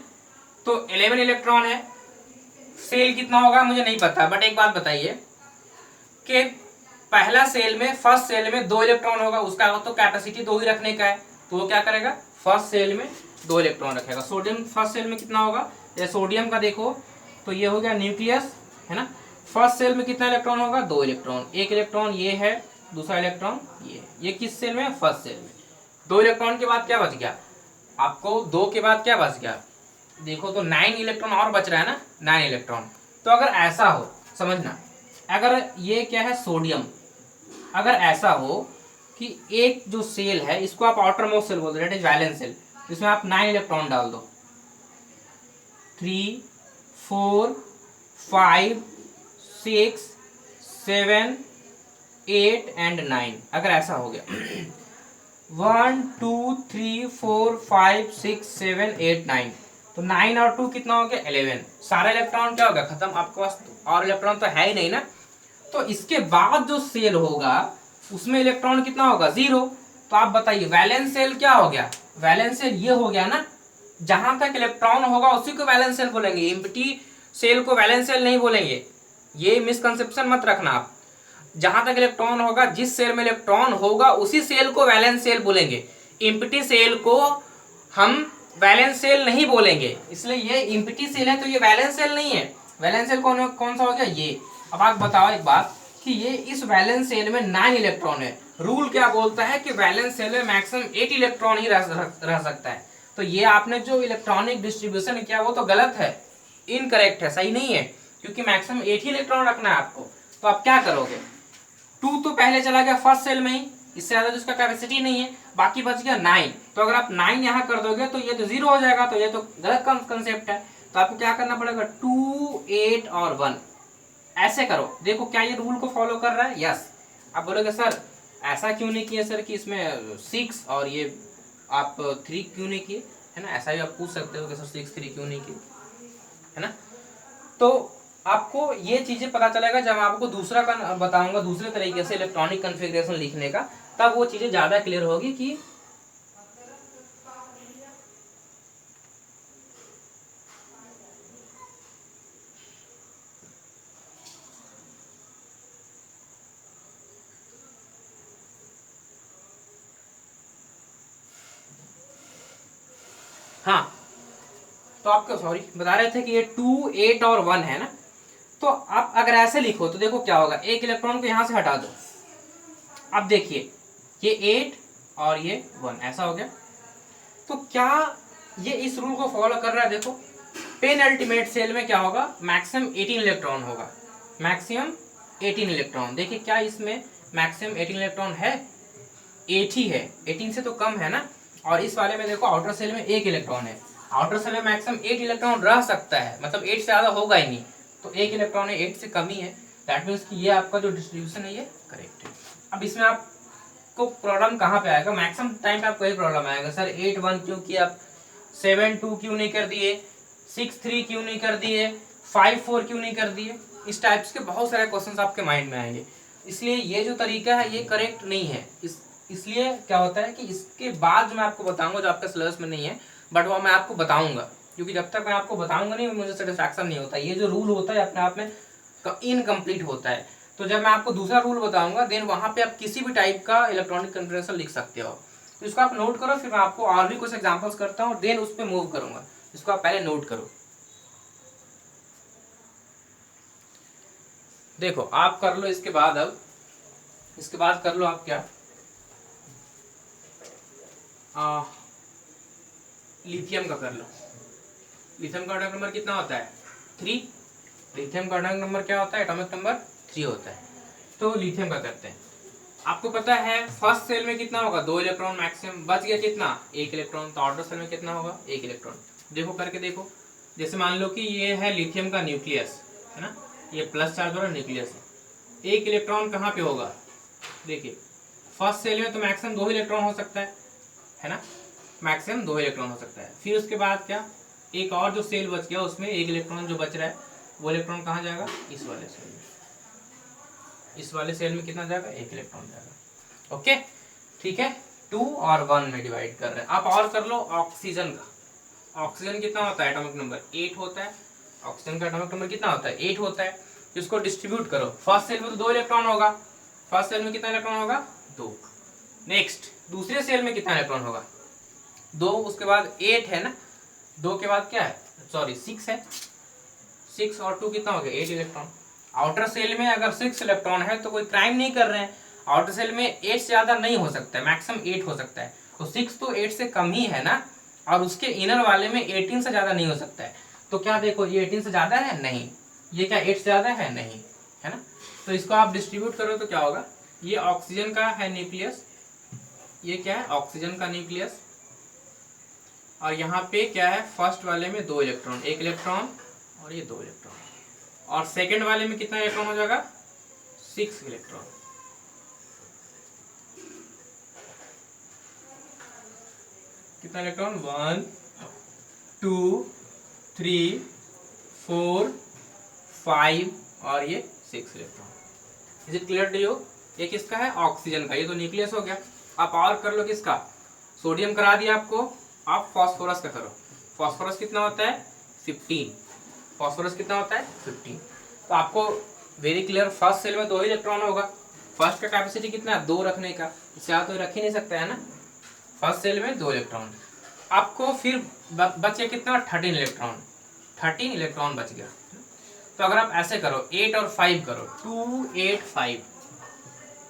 तो 11 इलेक्ट्रॉन है। सेल कितना होगा मुझे नहीं पता, बट एक बात बताइए कि पहला सेल में, फर्स्ट सेल में 2 इलेक्ट्रॉन होगा, उसका तो कैपेसिटी 2 ही रखने का है, तो वो क्या करेगा, फर्स्ट सेल में 2 इलेक्ट्रॉन रखेगा। सोडियम फर्स्ट सेल में कितना होगा, या सोडियम का देखो तो ये हो गया न्यूक्लियस, है ना। फर्स्ट सेल में कितना इलेक्ट्रॉन होगा, 2 इलेक्ट्रॉन, एक इलेक्ट्रॉन ये है, दूसरा इलेक्ट्रॉन ये किस सेल में है, फर्स्ट सेल में। 2 इलेक्ट्रॉन के बाद क्या बच गया आपको, 2 के बाद क्या बच गया, देखो तो 9 इलेक्ट्रॉन और बच रहा है ना, 9 इलेक्ट्रॉन। तो अगर ऐसा हो, समझना, अगर ये क्या है सोडियम, अगर ऐसा हो कि एक जो सेल है, इसको आप आउटर मोस्ट सेल बोलते हैं, दैट इज वैलेंस सेल, इसमें आप 9 इलेक्ट्रॉन डाल दो, 3, 4, 5, 6, 7, 8 एंड 9, अगर ऐसा हो गया 1, 2, 3, 4, 5, 6, 7, 8, 9, तो 9 और 2 कितना हो गया, 11। सारा इलेक्ट्रॉन क्या होगा, खत्म, आपके पास और इलेक्ट्रॉन तो है ही नहीं ना। तो इसके बाद जो सेल होगा उसमें इलेक्ट्रॉन कितना होगा, 0। तो आप बताइए वैलेंस सेल क्या हो गया, वैलेंस सेल ये हो गया ना, जहां तक इलेक्ट्रॉन होगा उसी को वैलेंस सेल बोलेंगे, एम्प्टी सेल को वैलेंस सेल नहीं बोलेंगे, ये मिसकंसेप्शन मत रखना आप। जहां तक इलेक्ट्रॉन होगा, जिस सेल में इलेक्ट्रॉन होगा उसी सेल को वैलेंस सेल बोलेंगे, एम्प्टी सेल को हम वैलेंस सेल नहीं बोलेंगे। इसलिए ये एम्प्टी सेल है तो ये वैलेंस सेल नहीं है। वैलेंस सेल कौन सा हो गया, ये। अब आप बताओ एक बात कि ये इस वैलेंस सेल में 9 इलेक्ट्रॉन है, रूल क्या बोलता है कि वैलेंस सेल में मैक्सिमम 8 इलेक्ट्रॉन ही रह सकता है। तो ये आपने जो इलेक्ट्रॉनिक डिस्ट्रीब्यूशन किया वो तो गलत है, इनकरेक्ट है, सही नहीं है, क्योंकि मैक्सिमम 8 ही इलेक्ट्रॉन रखना है आपको। तो आप क्या करोगे, 2 तो पहले चला गया फर्स्ट सेल में ही, इससे ज्यादा तो उसका कैपेसिटी नहीं है, बाकी बच गया 9। तो अगर आप 9 यहाँ कर दोगे तो ये तो 0 हो जाएगा, तो ये तो गलत कंसेप्ट है। तो आपको क्या करना पड़ेगा, 2, 8 और 1 ऐसे करो। देखो क्या ये रूल को फॉलो कर रहा है, यस। आप बोलोगे सर ऐसा क्यों नहीं किया सर कि इसमें 6 और ये आप 3 क्यों नहीं किए, है ना, ऐसा भी आप पूछ सकते हो कि सर 6, 3 क्यों नहीं किए, है ना। तो आपको ये चीजें पता चलेगा जब आपको दूसरा बताऊंगा, दूसरे तरीके से इलेक्ट्रॉनिक कॉन्फ़िगरेशन लिखने का, तब वो चीजें ज्यादा क्लियर होगी कि हाँ, तो आपको सॉरी बता रहे थे कि ये 2, 8 और 1 है ना। तो आप अगर ऐसे लिखो तो देखो क्या होगा, एक इलेक्ट्रॉन को यहां से हटा दो, अब देखिए ये 8 और ये 1 ऐसा हो गया। तो क्या ये इस रूल को फॉलो कर रहा है? देखो पेन अल्टीमेट सेल में क्या होगा, मैक्सिमम 18 इलेक्ट्रॉन होगा, मैक्सिमम 18 इलेक्ट्रॉन। देखिए क्या इसमें मैक्सिमम 18 इलेक्ट्रॉन है? 8 ही है, 18 से तो कम है ना। और इस वाले में देखो आउटर सेल में 1 इलेक्ट्रॉन है, आउटर सेल में मैक्सिमम 8 इलेक्ट्रॉन रह सकता है, मतलब 8 से ज़्यादा होगा ही नहीं, तो 1 इलेक्ट्रॉन है, 8 से कम ही है। दैट मीन्स कि ये आपका जो डिस्ट्रीब्यूशन है ये करेक्ट है। अब इसमें आपको प्रॉब्लम कहाँ पे आएगा, मैक्सिमम टाइम पे आपको यही प्रॉब्लम आएगा, सर 8 1 क्यों किया, 7 2 क्यों नहीं कर दिए, 6 3 क्यों नहीं कर दिए, 5 4 क्यों नहीं कर दिए। इस टाइप्स के बहुत सारे क्वेश्चंस आपके माइंड में आएंगे। इसलिए ये जो तरीका है ये करेक्ट नहीं है। इसलिए क्या होता है कि इसके बाद जो मैं आपको बताऊंगा, जो आपका सिलेबस में नहीं है, बट वो मैं आपको बताऊंगा, क्योंकि जब तक मैं आपको बताऊंगा नहीं मुझे सेटिस्फैक्शन नहीं होता। ये जो रूल होता है अपने आप में इनकम्प्लीट होता है। तो जब मैं आपको दूसरा रूल बताऊंगा देन वहां पे आप किसी भी टाइप का इलेक्ट्रॉनिक कन्फिगरेशन लिख सकते हो। तो इसको आप नोट करो, फिर मैं आपको और भी कुछ एग्जांपल्स करता हूँ, देन उस पर मूव करूंगा। इसको आप पहले नोट करो। देखो आप कर लो इसके बाद, अब इसके बाद कर लो आप क्या, लिथियम का कर लो। लिथियम का एटॉमिक नंबर कितना होता है? 3। लिथियम का एटॉमिक नंबर क्या होता है? एटॉमिक नंबर 3 होता है। तो लिथियम का करते हैं। आपको पता है फर्स्ट सेल में कितना होगा, 2 इलेक्ट्रॉन मैक्सिमम, बच गया कितना, 1 इलेक्ट्रॉन। तो आउटर सेल में कितना होगा, 1 इलेक्ट्रॉन। देखो करके देखो, जैसे मान लो कि ये है लिथियम का न्यूक्लियस, है ना, ये प्लस चार्ज वाला न्यूक्लियस है। 1 इलेक्ट्रॉन कहाँ पे होगा, देखिए फर्स्ट सेल में तो मैक्सिमम 2 इलेक्ट्रॉन हो सकता है ना, मैक्सिमम 2 इलेक्ट्रॉन हो सकता है। फिर उसके बाद क्या, एक और जो सेल बच गया उसमें 1 इलेक्ट्रॉन जो बच रहा है, वो इलेक्ट्रॉन कहाँ जाएगा, इस वाले सेल में। इस वाले सेल में कितना जाएगा, 1 इलेक्ट्रॉन जाएगा। ओके ठीक है, 2 और 1 में डिवाइड कर रहे हैं। आप और कर लो ऑक्सीजन का। ऑक्सीजन कितना होता है, एटॉमिक नंबर 8 होता है। ऑक्सीजन का एटॉमिक नंबर कितना होता है, 8 होता है। इसको डिस्ट्रीब्यूट करो, फर्स्ट सेल में तो 2 इलेक्ट्रॉन होगा, फर्स्ट सेल में कितना इलेक्ट्रॉन होगा, 2। नेक्स्ट दूसरे सेल में कितना इलेक्ट्रॉन होगा, 2, उसके बाद 8 है ना, 2 के बाद क्या है, सॉरी 6 है, 6 और 2 कितना हो गया, 8 इलेक्ट्रॉन। आउटर सेल में अगर 6 इलेक्ट्रॉन है तो कोई क्राइम नहीं कर रहे हैं। आउटर सेल में 8 से ज्यादा नहीं हो सकता है, मैक्सिमम 8 हो सकता है। तो 6 तो 8 से कम ही है ना, और उसके इनर वाले में 18 से ज्यादा नहीं हो सकता है। तो क्या देखो ये 18 से ज्यादा है, नहीं। ये क्या 8 से ज्यादा है, नहीं, है ना। तो इसको आप डिस्ट्रीब्यूट करो तो क्या होगा, ये ऑक्सीजन का है न्यूक्लियस, ये क्या है, ऑक्सीजन का न्यूक्लियस। और यहाँ पे क्या है, फर्स्ट वाले में 2 इलेक्ट्रॉन, 1 इलेक्ट्रॉन और ये 2 इलेक्ट्रॉन। और सेकेंड वाले में कितना इलेक्ट्रॉन हो जाएगा, 6 इलेक्ट्रॉन। कितना इलेक्ट्रॉन, 1 2 3 4 5 और ये 6 electron. Is it clear to you. ये किसका है, ऑक्सीजन का, ये तो न्यूक्लियस हो गया। आप और कर लो किसका, सोडियम करा दिया आपको, आप फॉस्फोरस का करो। फॉस्फोरस कितना होता है, 15। फॉस्फोरस कितना होता है, 15। तो आपको वेरी क्लियर, फर्स्ट सेल में 2 इलेक्ट्रॉन होगा। फर्स्ट का कैपेसिटी कितना है, 2 रखने का, इससे ज़्यादा तो रख ही नहीं सकता है ना। फर्स्ट सेल में 2 इलेक्ट्रॉन। आपको फिर बचे कितना, 13 इलेक्ट्रॉन। 13 इलेक्ट्रॉन बच गया। तो अगर आप ऐसे करो 8 और 5 करो, 2 8 5।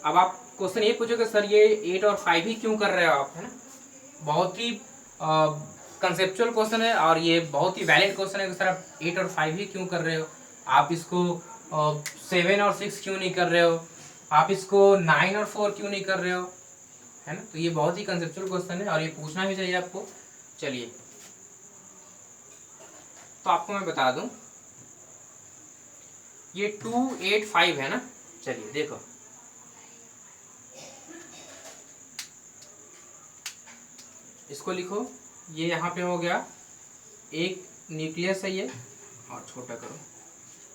अब आप क्वेश्चन ये पूछोगे सर ये 8 और 5 ही क्यों कर रहे हो आप, है ना। बहुत ही कंसेप्चुअल क्वेश्चन है और ये बहुत ही वैलिड क्वेश्चन है कि सर आप 8 और 5 ही क्यों कर रहे हो, आप इसको 7 और 6 क्यों नहीं कर रहे हो, आप इसको 9 और 4 क्यों नहीं कर रहे हो, है ना। तो ये बहुत ही कंसेप्चुअल क्वेश्चन है और ये पूछना भी चाहिए आपको। चलिए तो आपको मैं बता दूं, ये 2 8 5 है ना। चलिए देखो, इसको लिखो, ये यहाँ पे हो गया एक न्यूक्लियस है ये, और छोटा करो,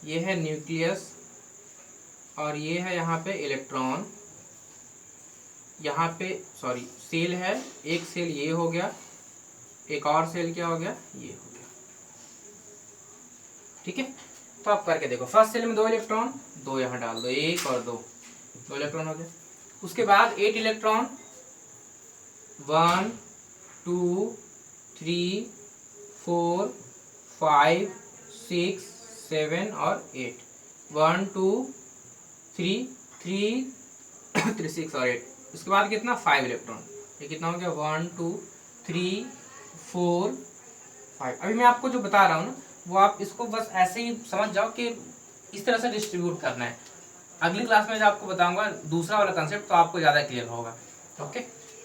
ये है न्यूक्लियस और ये है यहाँ पे इलेक्ट्रॉन, यहाँ पे सॉरी सेल है, एक सेल ये हो गया, एक और सेल क्या हो गया, ये हो गया। ठीक है, तो आप करके देखो, फर्स्ट सेल में 2 इलेक्ट्रॉन, 2 यहाँ डाल दो, 1 और 2 इलेक्ट्रॉन हो गया। उसके बाद 8 इलेक्ट्रॉन, 1 2 3 4 5 6 7 और 8, 1 2 3 3 6 और 8। उसके बाद कितना 5 इलेक्ट्रॉन, ये कितना हो गया 1 2 3 4 5। अभी मैं आपको जो बता रहा हूँ ना वो आप इसको बस ऐसे ही समझ जाओ कि इस तरह से डिस्ट्रीब्यूट करना है। अगली क्लास में जब आपको बताऊंगा दूसरा वाला कंसेप्ट तो आपको ज़्यादा क्लियर होगा। ओके,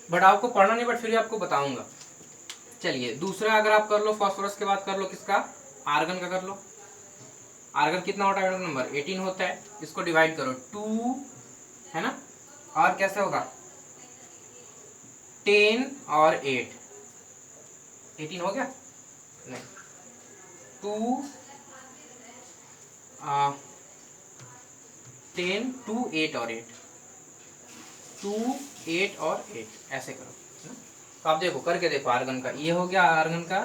बट आपको पढ़ना नहीं, बट फिर भी आपको बताऊंगा। चलिए दूसरा अगर आप कर लो फास्फोरस के बाद कर लो किसका, आर्गन का कर लो। आर्गन कितना होता है एटॉमिक नंबर 18 होता है। इसको डिवाइड करो 2 है ना, और कैसे होगा 10 और 8, 18 हो गया नहीं 2 10 2 8 और 8 2 8 और 8 ऐसे करो है ना। तो आप देखो करके देखो आर्गन का, ये हो गया आर्गन का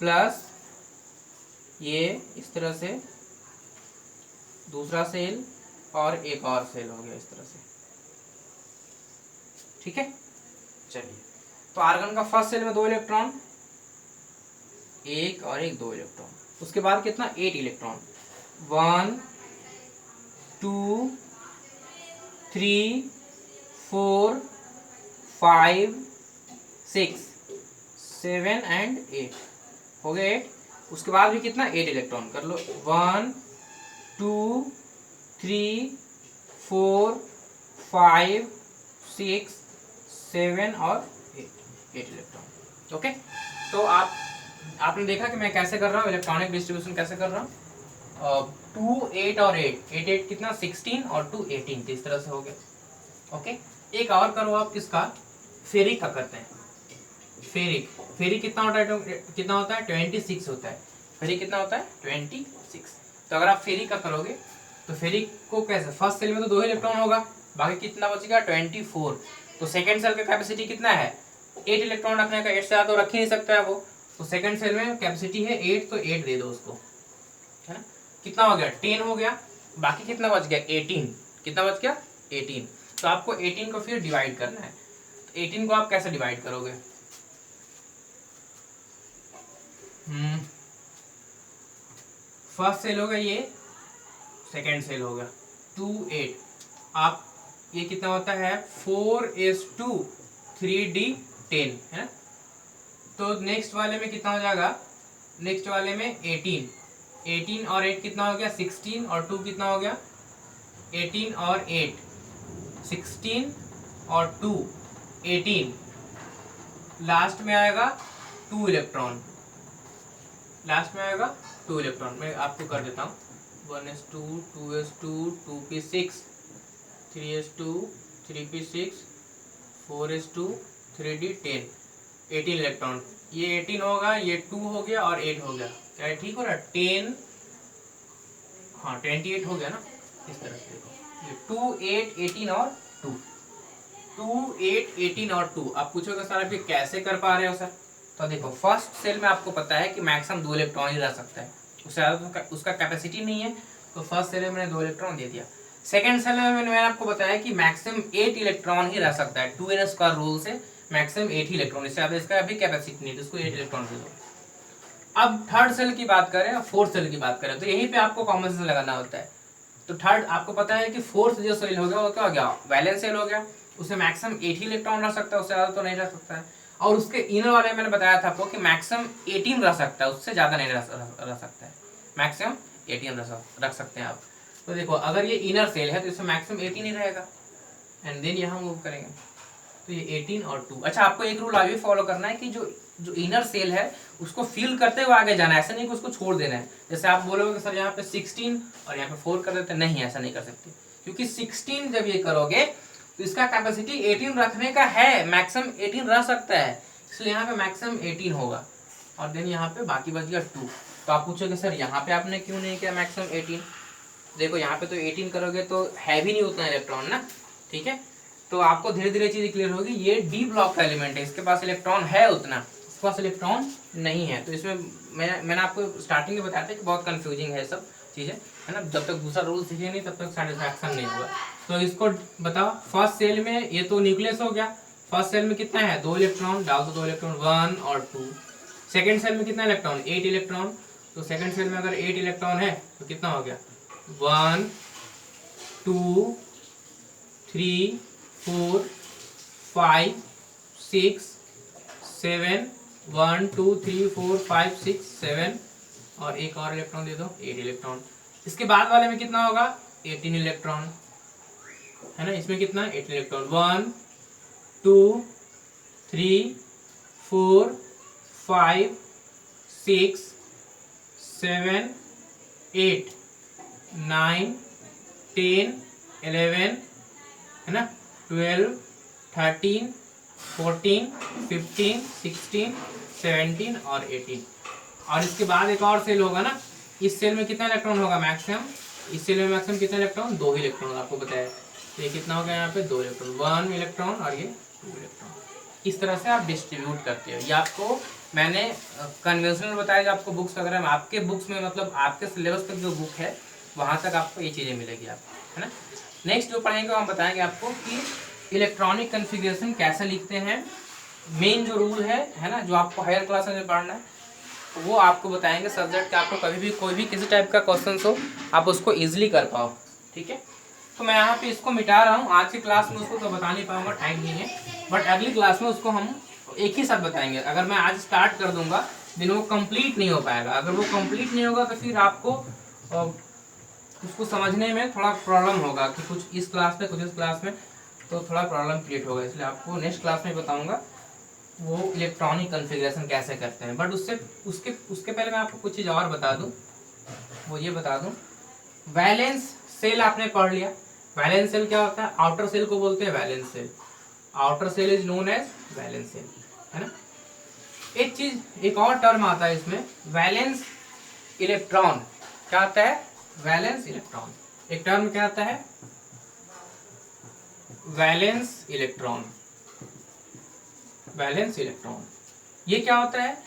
प्लस ये इस तरह से दूसरा सेल और एक और सेल हो गया इस तरह से, ठीक है। चलिए तो आर्गन का फर्स्ट सेल में 2 इलेक्ट्रॉन, एक और एक 2 इलेक्ट्रॉन। उसके बाद कितना 8 इलेक्ट्रॉन, 1 2 3 4 5 6 7 एंड 8 हो गए 8। उसके बाद भी कितना 8 इलेक्ट्रॉन कर लो, 1 2 3 4 5 6 7 और 8 इलेक्ट्रॉन। ओके, तो आपने देखा कि मैं कैसे कर रहा हूँ इलेक्ट्रॉनिक डिस्ट्रीब्यूशन कैसे कर रहा हूँ। 2 8 और 8 8 8 कितना 16 और 2 18, इस तरह से हो गया। ओके, एक और करो आप किसका, फेरिक का करते हैं। फेरिक कितना होता है 26 होता है। फेरिक कितना होता है 26। तो अगर आप फेरिक का करोगे तो फेरिक को कैसे, फर्स्ट सेल में तो 2 इलेक्ट्रॉन होगा, बाकी कितना बचेगा 24। तो सेकंड सेल का कैपेसिटी कितना है 8 इलेक्ट्रॉन रखने का, 8 से ज़्यादा तो रख ही नहीं सकता है वो। तो सेकंड सेल में कैपेसिटी है 8, तो 8 दे दो उसको, है ना। कितना हो गया 10 हो गया, बाकी कितना बच गया 18, कितना बच गया 18। तो आपको 18 को फिर डिवाइड करना है। तो 18 को आप कैसे डिवाइड करोगे, फर्स्ट सेल होगा ये, सेकंड सेल होगा 2 8। आप ये कितना होता है 4s2 3d 10 है ना। तो नेक्स्ट वाले में कितना हो जाएगा, नेक्स्ट वाले में 18 और 8 कितना हो गया 16 और 2 कितना हो गया 18 और 8 16 और 2 18। लास्ट में आएगा 2 इलेक्ट्रॉन, लास्ट में आएगा 2 इलेक्ट्रॉन। मैं आपको कर देता हूँ 1s2 2s2 2p6 3s2 3p6 4s2 3d 10 18 electron. ये 18 होगा, ये 2 हो गया और 8 हो गया, क्या ठीक हो रहा है 10, हाँ 28 हो गया ना। इस तरह से देखो ये 2 8 18 और 2 2 8 18 और 2। आप पूछोगे सर आप ये कैसे कर पा रहे हो सर, तो देखो फर्स्ट सेल में आपको पता है कि मैक्सिमम 2 इलेक्ट्रॉन ही रह सकता है, उससे ज़्यादा तो उसका कैपेसिटी नहीं है। तो फर्स्ट सेल में मैंने 2 इलेक्ट्रॉन दे दिया। सेकंड सेल में मैंने आपको बताया कि मैक्सिमम 8 इलेक्ट्रॉन ही रह सकता है, 2n स्क्वायर रूल से मैक्सिमम 8 ही इलेक्ट्रॉन, इससे ज़्यादा इसका अभी कैपेसिटी नहीं है, तो इसको 8 इलेक्ट्रॉन दे दो। अब थर्ड सेल की बात करें और फोर्थ सेल की बात करें तो यहीं पे आपको कॉमन सेंस लगाना होता है। तो थर्ड आपको पता है कि फोर्थ जो सेल हो गया वो क्या हो गया वैलेंस सेल हो गया, उसमें मैक्सिमम 8 ही इलेक्ट्रॉन रह सकता है, उससे ज़्यादा तो नहीं रह सकता है। और उसके इनर वाले मैंने बताया था आपको कि मैक्सिमम 18 रह सकता है, उससे ज़्यादा नहीं रह सकता है, मैक्सिमम 18 रख सकते हैं आप। तो देखो अगर ये इनर सेल है तो इसमें मैक्सिमम 18 ही रहेगा, एंड देन यहाँ मूव करेंगे तो ये 18 और 2। अच्छा आपको एक रूल अभी फॉलो करना है कि जो इनर सेल है उसको फिल करते हुए आगे जाना है, ऐसा नहीं कि उसको छोड़ देना है। जैसे आप बोलोगे कि सर यहाँ पे 16 और यहाँ पे 4 कर देते, नहीं ऐसा नहीं कर सकते, क्योंकि 16 जब ये करोगे तो इसका कैपेसिटी 18 रखने का है, मैक्सिमम 18 रह सकता है, इसलिए यहाँ पे मैक्सिमम 18 होगा और देन यहाँ पे बाकी बच गया 2। तो आप पूछोगे सर यहाँ पे आपने क्यों नहीं किया मैक्सिमम 18, देखो यहाँ पे तो 18 करोगे तो है भी नहीं उतना इलेक्ट्रॉन ना, ठीक है। तो आपको धीरे धीरे चीज़ क्लियर होगी, ये डी ब्लॉक का एलिमेंट है, इसके पास इलेक्ट्रॉन है उतना, इसके पास इलेक्ट्रॉन नहीं है। तो इसमें मैंने आपको स्टार्टिंग में बताया था कि बहुत कंफ्यूजिंग है सब चीज़ें, है ना। जब तक दूसरा रूल सीखे नहीं तब तक सेटिस्फैक्शन नहीं होगा। तो इसको बताओ फर्स्ट सेल में ये तो न्यूक्लियस हो गया, फर्स्ट सेल में कितना है 2 इलेक्ट्रॉन, डाल दो 2 इलेक्ट्रॉन 1 और 2। सेकंड सेल में कितना इलेक्ट्रॉन, 8 इलेक्ट्रॉन। तो सेकंड सेल में अगर 8 इलेक्ट्रॉन है तो कितना हो गया, 1 2 3 4 5 6 7, 1 2 3 4 5 6 7 और एक और इलेक्ट्रॉन दे दो, 8 इलेक्ट्रॉन। इसके बाद वाले में कितना होगा, 18 इलेक्ट्रॉन है ना। इसमें कितना, 18 इलेक्ट्रॉन, 1 2 3 4 5 6 7 8 9 10 11 है ना, 12 13 14 15 16 17 और 18। और इसके बाद एक और सेल होगा ना, इस सेल में कितना इलेक्ट्रॉन होगा मैक्सिमम, इस सेल में मैक्सिमम कितना इलेक्ट्रॉन, 2 इलेक्ट्रॉन आपको बताया। तो ये कितना हो गया यहाँ पे, 2 इलेक्ट्रॉन, 1 इलेक्ट्रॉन और ये 2 इलेक्ट्रॉन। इस तरह से आप डिस्ट्रीब्यूट करते हो। ये आपको मैंने कन्वेंशनल बताया जो आपको बुक्स वगैरह में, आपके बुक्स में मतलब आपके सिलेबस तक जो बुक है वहाँ तक आपको ये चीज़ें मिलेगी आपको, है ना। नेक्स्ट जो पढ़ेंगे हम बताएंगे आपको कि इलेक्ट्रॉनिक कन्फिग्रेशन कैसे लिखते हैं। मेन जो रूल है ना, जो आपको हायर क्लास में पढ़ना है वो आपको बताएंगे सब्जेक्ट का। आपको कभी भी कोई भी किसी टाइप का क्वेश्चन हो आप उसको ईजिली कर पाओ, ठीक है। तो मैं यहाँ पे इसको मिटा रहा हूँ, आज की क्लास में उसको तो बता नहीं पाऊंगा, टाइम नहीं है, बट अगली क्लास में उसको हम एक ही साथ बताएंगे। अगर मैं आज स्टार्ट कर दूंगा दिन वो कंप्लीट नहीं हो पाएगा। अगर वो कंप्लीट नहीं होगा तो फिर आपको उसको समझने में थोड़ा प्रॉब्लम होगा कि कुछ इस क्लास में कुछ इस क्लास में, तो थोड़ा प्रॉब्लम क्रिएट होगा। इसलिए आपको नेक्स्ट क्लास में बताऊंगा वो इलेक्ट्रॉनिक कॉन्फ़िगरेशन कैसे करते हैं। बट उसके पहले मैं आपको कुछ चीज़ और बता दूं, वो ये बता दूं, वैलेंस सेल आपने पढ़ लिया। वैलेंस सेल क्या होता है, आउटर सेल को बोलते हैं valence shell. Outer shell is known as valence shell, है ना। एक चीज, एक और टर्म आता है इसमें, वैलेंस इलेक्ट्रॉन। क्या आता है, वैलेंस इलेक्ट्रॉन। एक टर्म क्या आता है, वैलेंस इलेक्ट्रॉन। वैलेंस इलेक्ट्रॉन ये क्या होता है,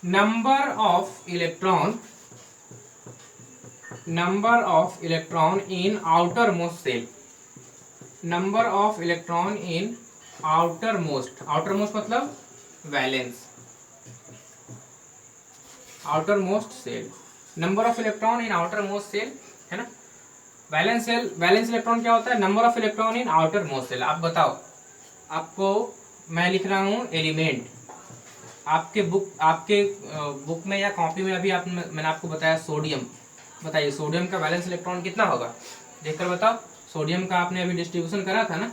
number of electron in outermost shell. Number of electron in outermost मतलब valence, outermost shell. Number of electron in outermost shell, है ना। वैलेंस इलेक्ट्रॉन क्या होता है, number of electron in outermost shell. आप बताओ, आपको मैं लिख रहा हूँ एलिमेंट, आपके बुक में या कॉपी में अभी मैंने आपको बताया सोडियम। बताइए सोडियम का वैलेंस इलेक्ट्रॉन कितना होगा, देखकर बताओ। सोडियम का आपने अभी डिस्ट्रीब्यूशन करा था ना,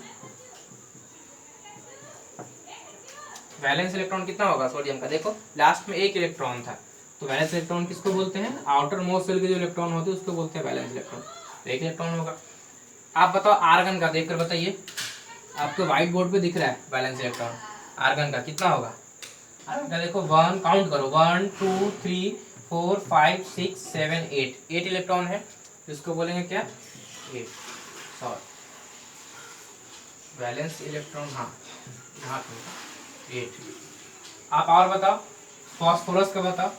वैलेंस इलेक्ट्रॉन कितना होगा सोडियम का, देखो लास्ट में 1 इलेक्ट्रॉन था। तो वैलेंस इलेक्ट्रॉन किसको बोलते हैं, आउटर मोस्ट सेल के जो इलेक्ट्रॉन होते हैं उसको बोलते हैं वैलेंस इलेक्ट्रॉन। तो 1 इलेक्ट्रॉन होगा। आप बताओ आर्गन का, देखकर बताइए, आपको व्हाइट बोर्ड पे दिख रहा है वैलेंस इलेक्ट्रॉन, आर्गन का कितना होगा। आर्गन का देखो 1, काउंट करो, 1 2 3 4 5 6 7 8 इलेक्ट्रॉन है, इसको बोलेंगे क्या, 8, सॉरी वैलेंस इलेक्ट्रॉन, हाँ 8। आप और बताओ, फॉस्फोरस का बताओ,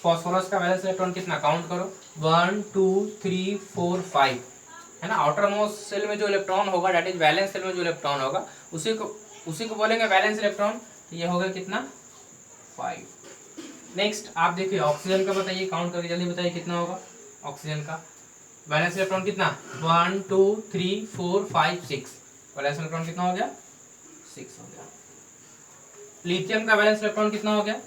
फॉस्फोरस का वैलेंस इलेक्ट्रॉन कितना, काउंट करो, 1 2 3 4 5, है ना। आउटर मोस्ट सेल में जो इलेक्ट्रॉन होगा, दैट इज वैलेंस सेल में जो इलेक्ट्रॉन होगा उसी को बोलेंगे वैलेंस इलेक्ट्रॉन। ये हो गया कितना, 5। नेक्स्ट आप देखिए ऑक्सीजन का बताइए, काउंट करके जल्दी बताइए कितना होगा ऑक्सीजन का वैलेंस इलेक्ट्रॉन कितना, 1 2 3 4 5 6, वैलेंस इलेक्ट्रॉन कितना हो गया, 6 हो गया। लिथियम का वैलेंस इलेक्ट्रॉन कितना हो गया,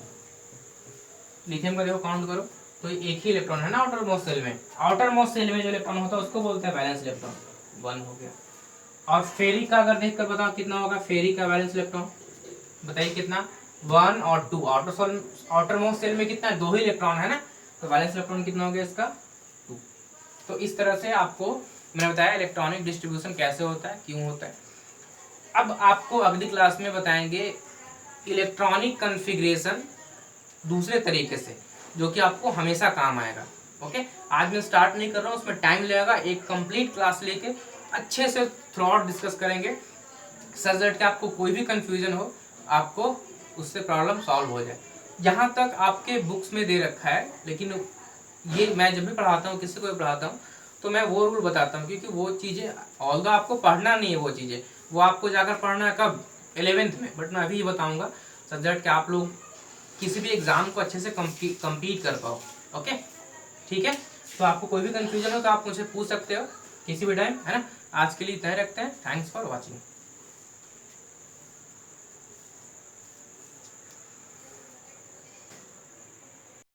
लिथियम का देखो काउंट करो, तो एक ही इलेक्ट्रॉन है ना आउटर मोस्ट सेल में। आउटर मोस्ट सेल में जो इलेक्ट्रॉन होता है उसको बोलते हैं वैलेंस इलेक्ट्रॉन, 1 हो गया। और फेरिक का अगर देखकर बताओ कितना होगा, फेरिक का वैलेंस इलेक्ट्रॉन बताइए कितना, 1 और 2। आउटर मोस्ट सेल में कितना है, 2 ही इलेक्ट्रॉन है ना, तो वैलेंस इलेक्ट्रॉन कितना हो गया इसका, 2। तो इस तरह से आपको मैंने बताया इलेक्ट्रॉनिक डिस्ट्रीब्यूशन कैसे होता है, क्यों होता है। अब आपको अगली क्लास में बताएंगे इलेक्ट्रॉनिक कॉन्फ़िगरेशन दूसरे तरीके से, जो कि आपको हमेशा काम आएगा। ओके, आज मैं स्टार्ट नहीं कर रहा हूँ, उसमें टाइम लगेगा। एक कंप्लीट क्लास लेके अच्छे से थ्रू आउट डिस्कस करेंगे, सच दैट कि आपको कोई भी कंफ्यूजन हो आपको उससे प्रॉब्लम सॉल्व हो जाए। जहाँ तक आपके बुक्स में दे रखा है, लेकिन ये मैं जब भी पढ़ाता हूँ, किसी को भी पढ़ाता हूँ, तो मैं वो रूल बताता हूँ, क्योंकि वो चीज़ें ऑल्दो आपको पढ़ना नहीं है, वो चीज़ें वो आपको जाकर पढ़ना है कब, 11th में। बट मैं अभी ये बताऊँगा सच दैट कि आप लोग किसी भी एग्जाम को अच्छे से कंप्लीट कर पाओ। ओके, ठीक है। तो आपको कोई भी कंफ्यूजन हो तो आप मुझे पूछ सकते हो किसी भी टाइम, है ना। आज के लिए इतना ही रखते हैं। Thanks for watching.